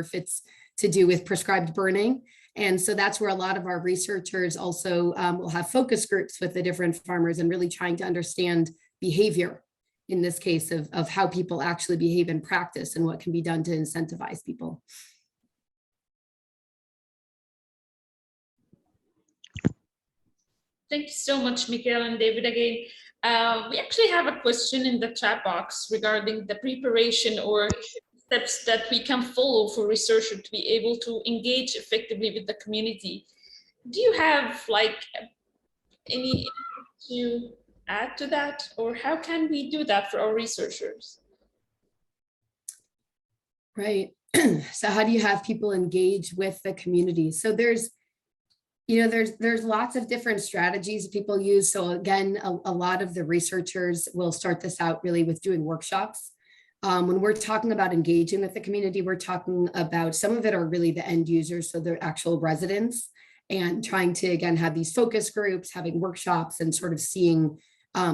if it's to do with prescribed burning. And so that's where a lot of our researchers also will have focus groups with the different farmers and really trying to understand behavior, in this case of how people actually behave in practice and what can be done to incentivize people. Thank you so much, Michal and David, again. We actually have a question in the chat box regarding the preparation or steps that we can follow for researchers to be able to engage effectively with the community. Do you have any to add to that, or how can we do that for our researchers? Right. So how do you have people engage with the community? So there's lots of different strategies people use. So again, a lot of the researchers will start this out really with doing workshops. When we're talking about engaging with the community, we're talking about, some of it are really the end users, so the actual residents, and trying to, again, have these focus groups, having workshops and sort of seeing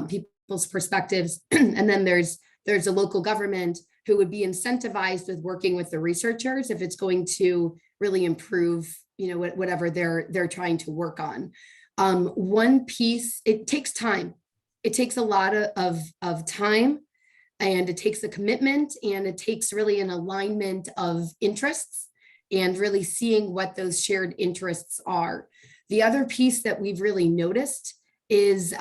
people's perspectives. And then there's a local government who would be incentivized with working with the researchers if it's going to really improve, whatever they're trying to work on. One piece, it takes time. It takes a lot of time, and it takes a commitment, and it takes really an alignment of interests and really seeing what those shared interests are. The other piece that we've really noticed is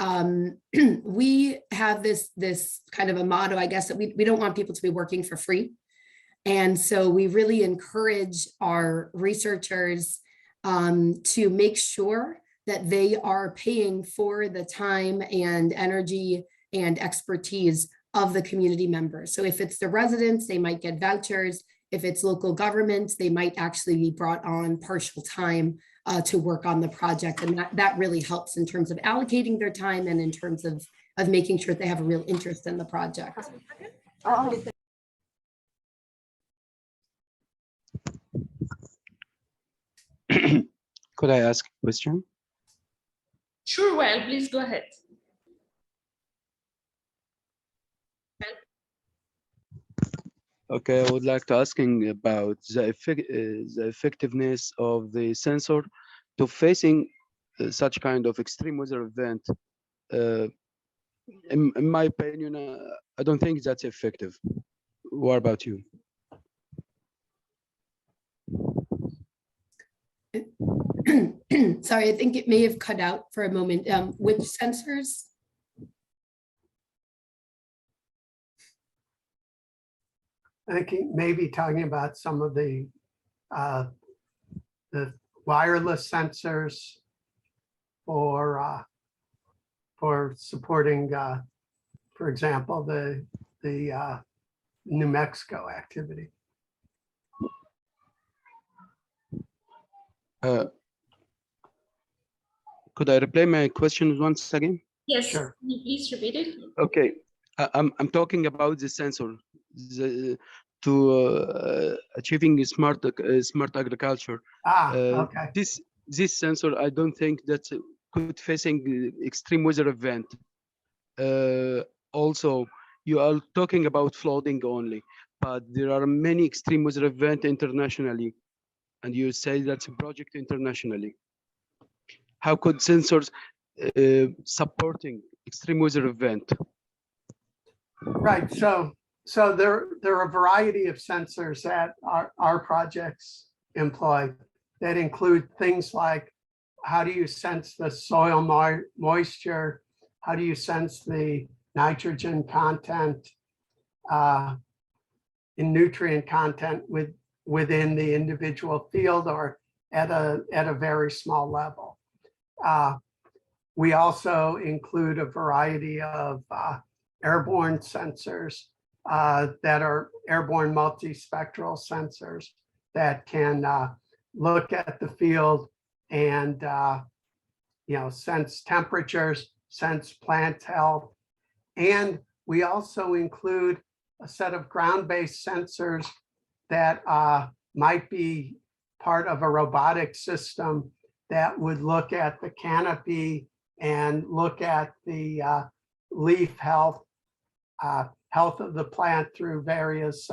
we have this kind of a motto, I guess, that we don't want people to be working for free. And so we really encourage our researchers to make sure that they are paying for the time and energy and expertise of the community members. So if it's the residents, they might get vouchers. If it's local governments, they might actually be brought on partial time to work on the project. And that really helps in terms of allocating their time and in terms of of making sure they have a real interest in the project. Could I ask a question? Sure, well, please go ahead. Okay, I would like to asking about the effectiveness of the sensor to facing such kind of extreme weather event. In my opinion, I don't think that's effective. What about you? Sorry, I think it may have cut out for a moment. Which sensors? I think he may be talking about some of the wireless sensors for supporting, for example, the New Mexico activity. Could I replay my question once again? Yes, Sure. can you please repeat it? Okay, I'm talking about the sensor to achieving smart agriculture. Okay. This sensor, I don't think that's good facing extreme weather event. Also, you are talking about flooding only, but there are many extreme weather events internationally, and you say that's a project internationally. How could sensors supporting extreme weather event? Right. So there are a variety of sensors that our projects employ that include things like how do you sense the soil moisture? How do you sense the nitrogen content in nutrient content within the individual field or at a very small level? We also include a variety of airborne sensors that are airborne multispectral sensors that can look at the field and sense temperatures, sense plant health. And we also include a set of ground-based sensors that might be part of a robotic system that would look at the canopy and look at the leaf health, health of the plant through various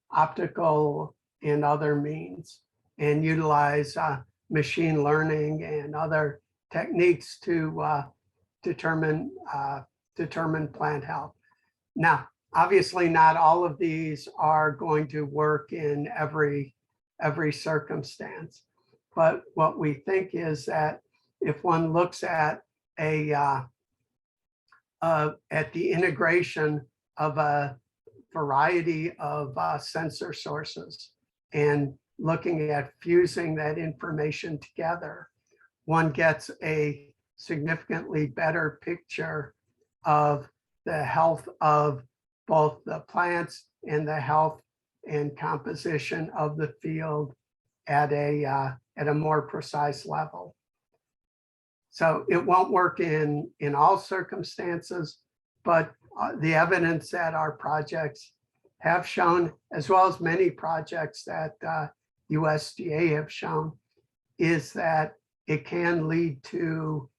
optical and other means, and utilize machine learning and other techniques to determine plant health. Now, obviously, not all of these are going to work in every circumstance, but what we think is that if one looks at the integration of a variety of sensor sources and looking at fusing that information together, one gets a significantly better picture of the health of both the plants and the health and composition of the field at a more precise level. So it won't work in all circumstances, but the evidence that our projects have shown, as well as many projects that USDA have shown, is that it can lead to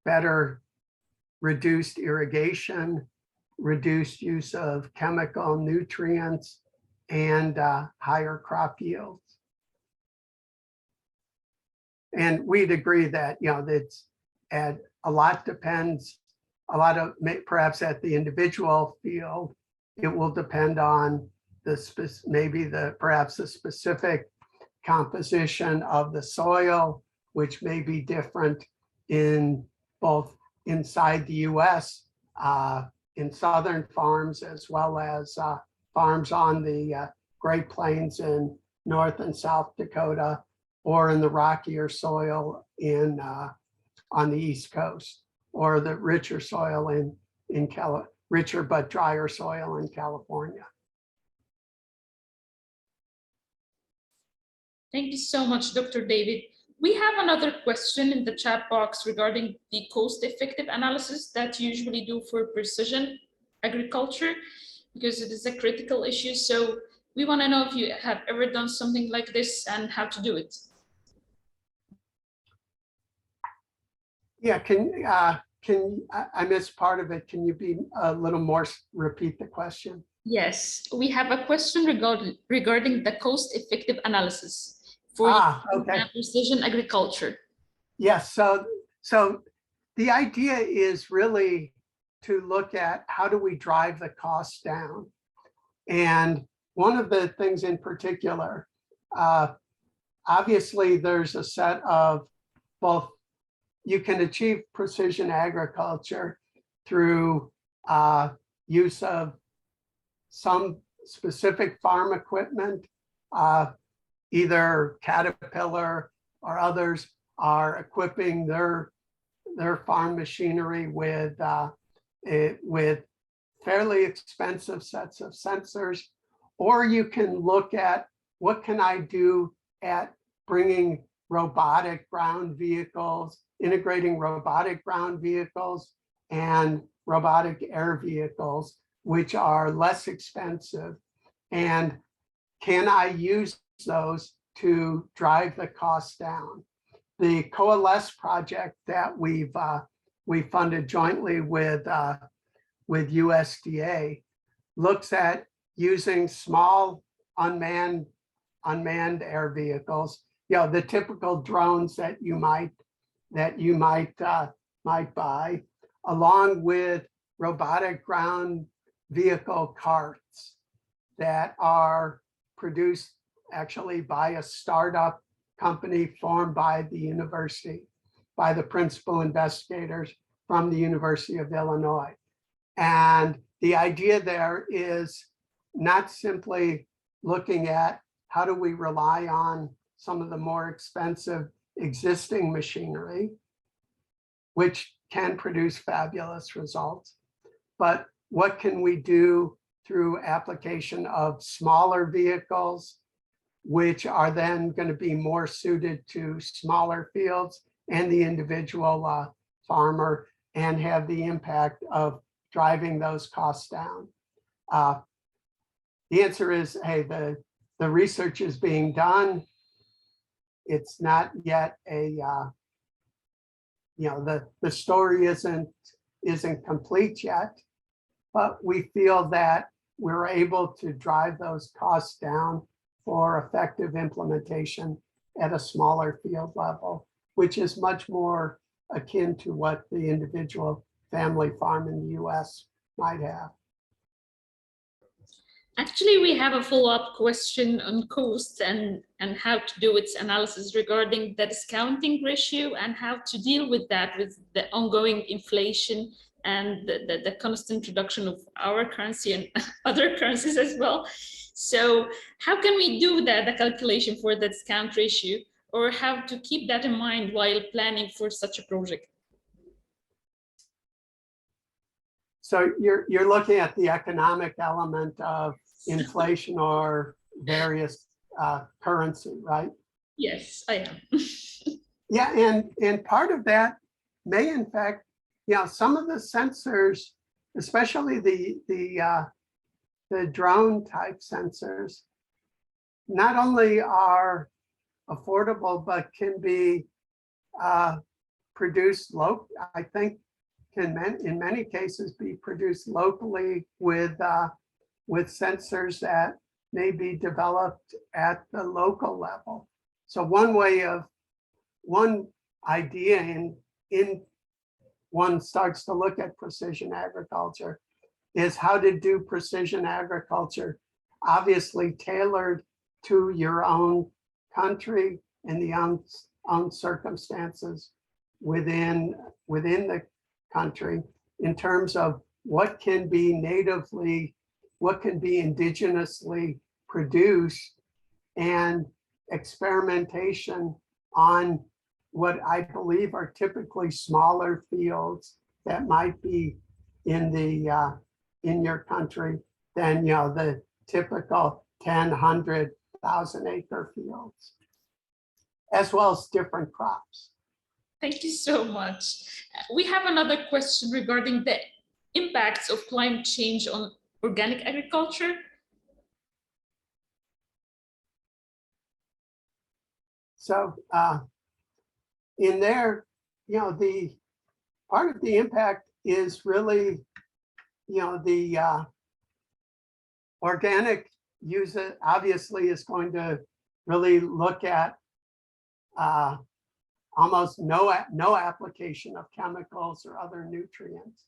better reduced irrigation, reduced use of chemical nutrients, and higher crop yields. And we'd agree that, that's a lot depends, perhaps at the individual field, it will depend on perhaps the specific composition of the soil, which may be different in both inside the US, in southern farms, as well as farms on the Great Plains in North and South Dakota, or in the rockier soil on the East Coast, or the richer soil richer but drier soil in California. Thank you so much, Dr. David. We have another question in the chat box regarding the cost-effective analysis that you usually do for precision agriculture, because it is a critical issue. So we want to know if you have ever done something like this and how to do it. Yeah, I missed part of it. Can you be a little more, repeat the question? Yes, we have a question regarding the cost-effective analysis for okay. precision agriculture. Yes, so the idea is really to look at how do we drive the costs down. And one of the things in particular, obviously there's a set of both, you can achieve precision agriculture through use of some specific farm equipment, either Caterpillar or others are equipping their farm machinery with fairly expensive sets of sensors. Or you can look at what can I do at bringing robotic ground vehicles, integrating robotic ground vehicles and robotic air vehicles, which are less expensive. And can I use those to drive the costs down? The Coalesce project that we funded jointly with USDA looks at using small unmanned air vehicles, the typical drones that you might buy, along with robotic ground vehicle carts that are produced actually by a startup company formed by the university, by the principal investigators from the University of Illinois. And the idea there is not simply looking at how do we rely on some of the more expensive existing machinery, which can produce fabulous results, but what can we do through application of smaller vehicles, which are then going to be more suited to smaller fields and the individual farmer, and have the impact of driving those costs down. The answer is, hey, the research is being done. It's not yet the story isn't complete yet, but we feel that we're able to drive those costs down for effective implementation at a smaller field level, which is much more akin to what the individual family farm in the US might have. Actually, we have a follow-up question on costs and how to do its analysis regarding the discounting ratio and how to deal with that, with the ongoing inflation and the constant reduction of our currency and other currencies as well. So how can we do the calculation for the discount ratio, or how to keep that in mind while planning for such a project? So you're looking at the economic element of inflation or various currency, right? Yes, I am. Yeah, and part of that may in fact, some of the sensors, especially the drone type sensors, not only are affordable, but can be produced locally. I think can in many cases be produced locally with sensors that may be developed at the local level. So one idea in one starts to look at precision agriculture is how to do precision agriculture, obviously tailored to your own country and the own circumstances within the country, in terms of what can be indigenously produced, and experimentation on what I believe are typically smaller fields that might be in your country than the typical 10, 100,000 acre fields. as well as different crops. Thank you so much. We have another question regarding the impacts of climate change on organic agriculture. So in there, the part of the impact is really, the organic use obviously is going to really look at almost no application of chemicals or other nutrients.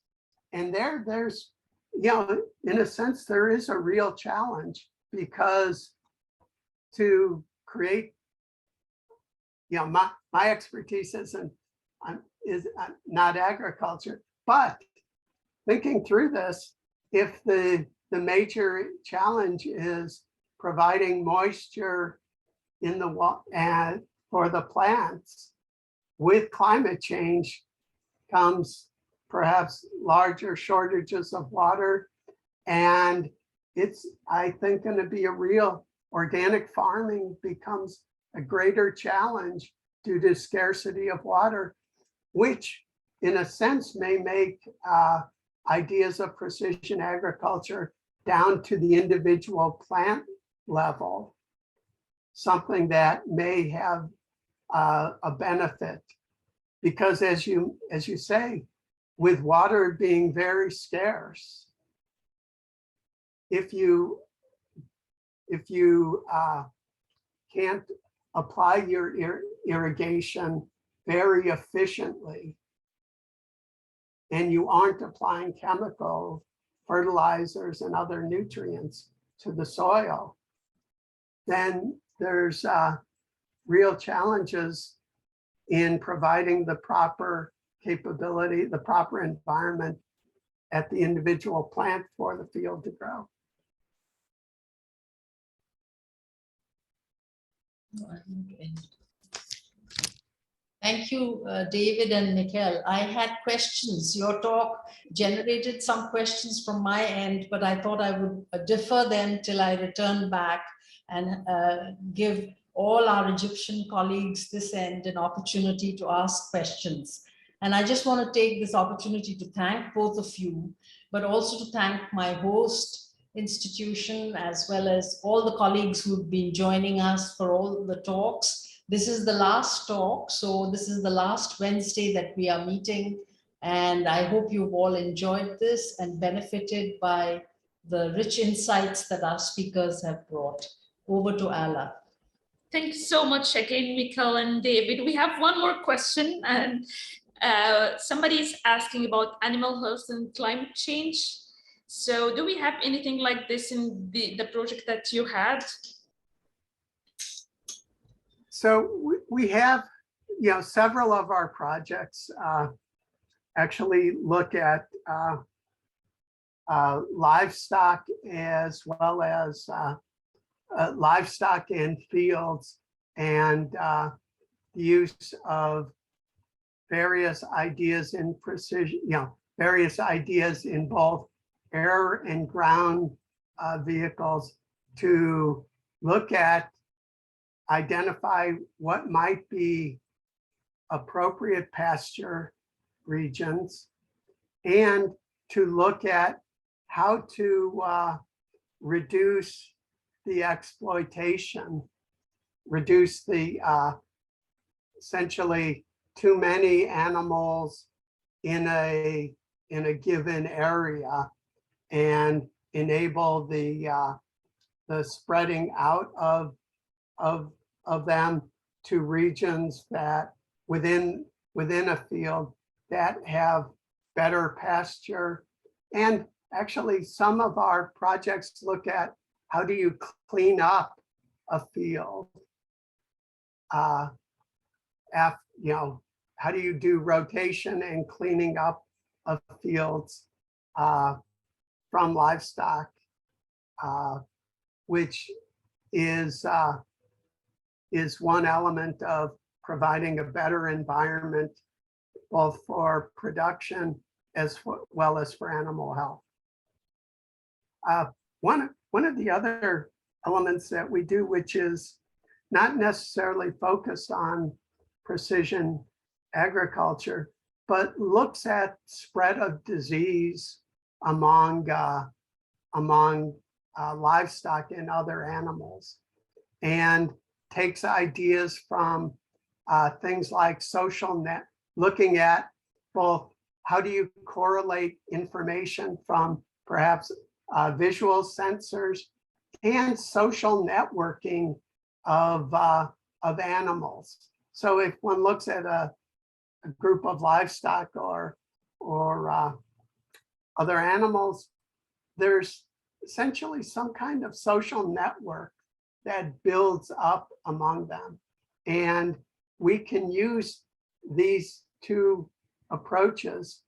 And there's, in a sense, there is a real challenge, because to create, my expertise is not agriculture, but thinking through this, if the major challenge is providing moisture in the water for the plants, with climate change comes perhaps larger shortages of water. And it's, I think, going to be a real, organic farming becomes a greater challenge due to scarcity of water, which in a sense may make ideas of precision agriculture down to the individual plant level something that may have a benefit. Because as you say, with water being very scarce, if you can't apply your irrigation very efficiently, and you aren't applying chemical fertilizers and other nutrients to the soil, then there's real challenges in providing the proper capability, the proper environment at the individual plant for the field to grow. Thank you, David and Michal. I had questions. Your talk generated some questions from my end, but I thought I would defer them till I return back and give all our Egyptian colleagues this end an opportunity to ask questions. And I just want to take this opportunity to thank both of you, but also to thank my host institution, as well as all the colleagues who've been joining us for all the talks. This is the last talk, so this is the last Wednesday that we are meeting, and I hope you've all enjoyed this and benefited by the rich insights that our speakers have brought. Over to Ala. Thank you so much again, Michal and David. We have one more question, and somebody is asking about animal health and climate change. So do we have anything like this in the project that you had? So we have, several of our projects actually look at livestock, as well as livestock in fields, and the use of various ideas in precision, various ideas in both air and ground vehicles to look at, identify what might be appropriate pasture regions, and to look at how to reduce the exploitation, reduce the essentially too many animals in a given area, and enable the spreading out of them to regions that within a field that have better pasture. And actually, some of our projects look at how do you clean up a field? How do you do rotation and cleaning up of fields from livestock, which is one element of providing a better environment, both for production as well as for animal health. One of the other elements that we do, which is not necessarily focused on precision agriculture, but looks at spread of disease among livestock and other animals, and takes ideas from things like social net, looking at both how do you correlate information from perhaps visual sensors and social networking of animals. So if one looks at a group of livestock or other animals, there's essentially some kind of social network that builds up among them. And we can use these two approaches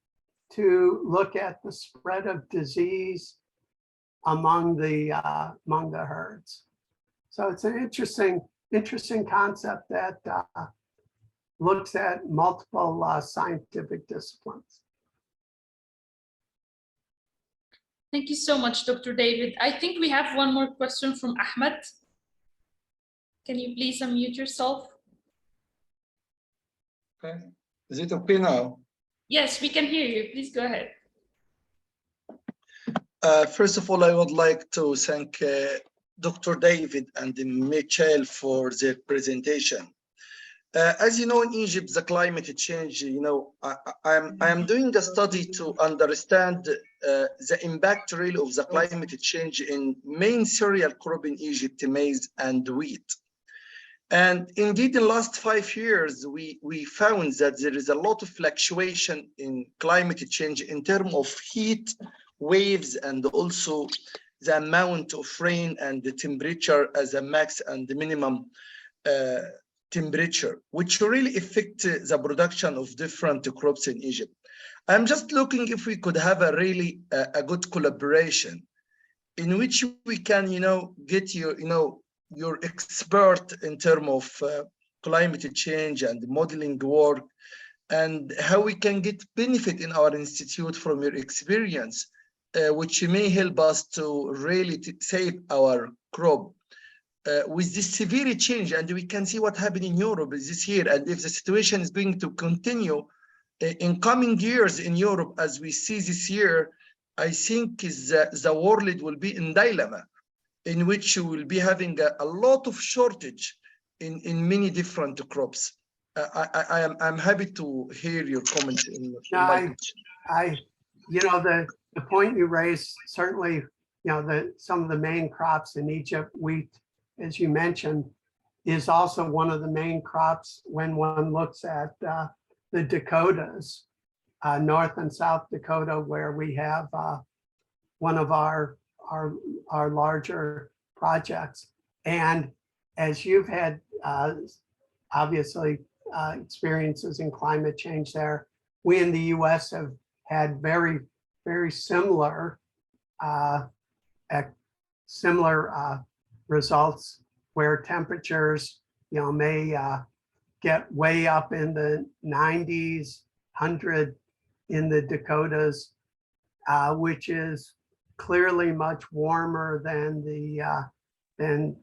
to look at the spread of disease among the herds. So it's an interesting concept that looks at multiple scientific disciplines. Thank you so much, Dr. David. I think we have one more question from Ahmed. Can you please unmute yourself? Okay. Is it okay now? Yes, we can hear you. Please go ahead. First of all, I would like to thank Dr. David and Michal for their presentation. As you know, in Egypt, the climate change, I am doing a study to understand the impact really of the climate change in main cereal crop in Egypt, maize and wheat. And indeed, in the last 5 years, we found that there is a lot of fluctuation in climate change in terms of heat waves and also the amount of rain and the temperature as a max and the minimum temperature, which really affect the production of different crops in Egypt. I'm just looking if we could have a really a good collaboration in which we can, get your expert in terms of climate change and modeling work, and how we can get benefit in our institute from your experience, which may help us to really save our crop with this severe change. And we can see what happened in Europe this year, and if the situation is going to continue in coming years in Europe as we see this year, I think the world will be in dilemma, in which you will be having a lot of shortage in many different crops. I'm happy to hear your comments. The point you raised, certainly, some of the main crops in Egypt, wheat, as you mentioned, is also one of the main crops when one looks at the Dakotas, North and South Dakota, where we have one of our larger projects. And as you've had obviously experiences in climate change there, we in the US have had very similar results, where temperatures may get way up in the 90s, 100 in the Dakotas, which is clearly much warmer than the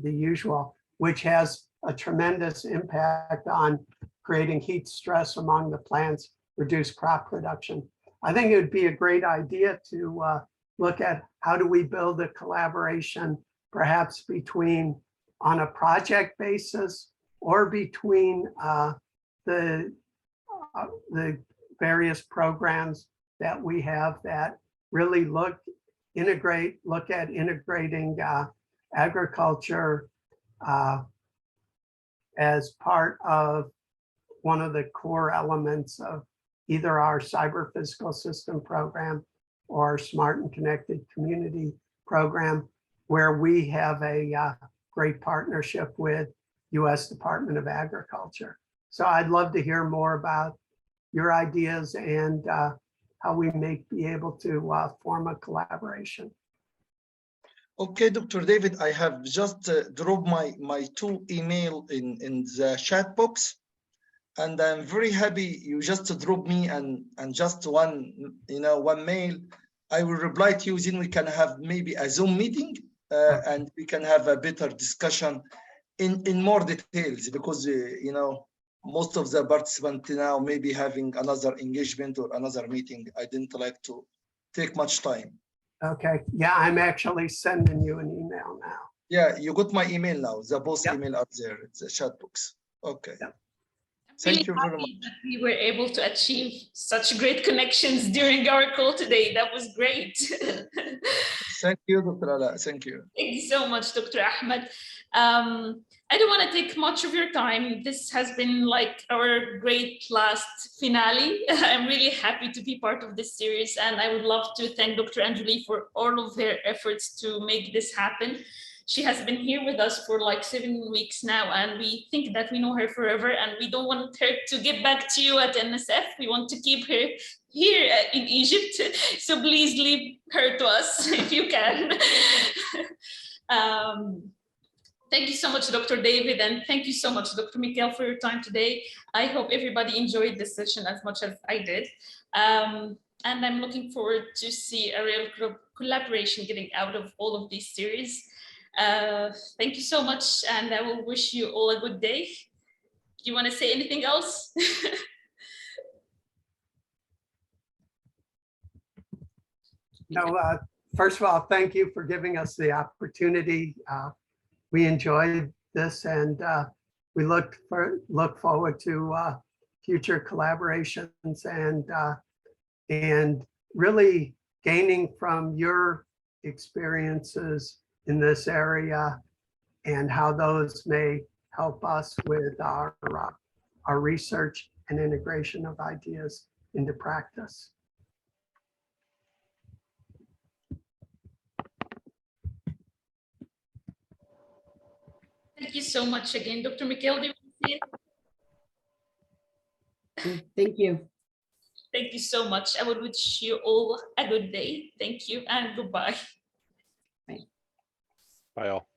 usual, which has a tremendous impact on creating heat stress among the plants, reduce crop production. I think it would be a great idea to look at how do we build a collaboration, perhaps between, on a project basis, or between the various programs that we have that really look at integrating agriculture as part of one of the core elements of either our cyber physical system program or smart and connected community program, where we have a great partnership with US Department of Agriculture. So I'd love to hear more about your ideas and how we may be able to form a collaboration. Okay, Dr. David, I have just dropped my 2 email in the chat box, and I'm very happy you just dropped me and just one mail. I will reply to you, then we can have maybe a Zoom meeting and we can have a better discussion in more details, because you know, most of the participants now may be having another engagement or another meeting. I didn't like to take much time. Okay, yeah, I'm actually sending you an email now. Yeah, you got my email now. The both Yep. email up there, the chat box. Okay. Yep. Thank you very much. That we were able to achieve such great connections during our call today. That was great. Thank you, Dr. Ala. Thank you. Thank you so much, Dr. Ahmed. I don't want to take much of your time. This has been like our great last finale. I'm really happy to be part of this series, and I would love to thank Dr. Anjali for all of her efforts to make this happen. She has been here with us for like 7 weeks now, and we think that we know her forever, and we don't want her to get back to you at NSF. We want to keep her here in Egypt. So please leave her to us if you can. Thank you so much, Dr. David, and thank you so much, Dr. Michal, for your time today. I hope everybody enjoyed this session as much as I did. And I'm looking forward to see a real collaboration getting out of all of these series. Thank you so much, and I will wish you all a good day. Do you want to say anything else? No, first of all, thank you for giving us the opportunity. We enjoyed this, and we look forward to future collaborations and really gaining from your experiences in this area and how those may help us with our research and integration of ideas into practice. Thank you so much again, Dr. Michal. Do you want to say it? Thank you. Thank you so much. I would wish you all a good day. Thank you and goodbye. Bye all.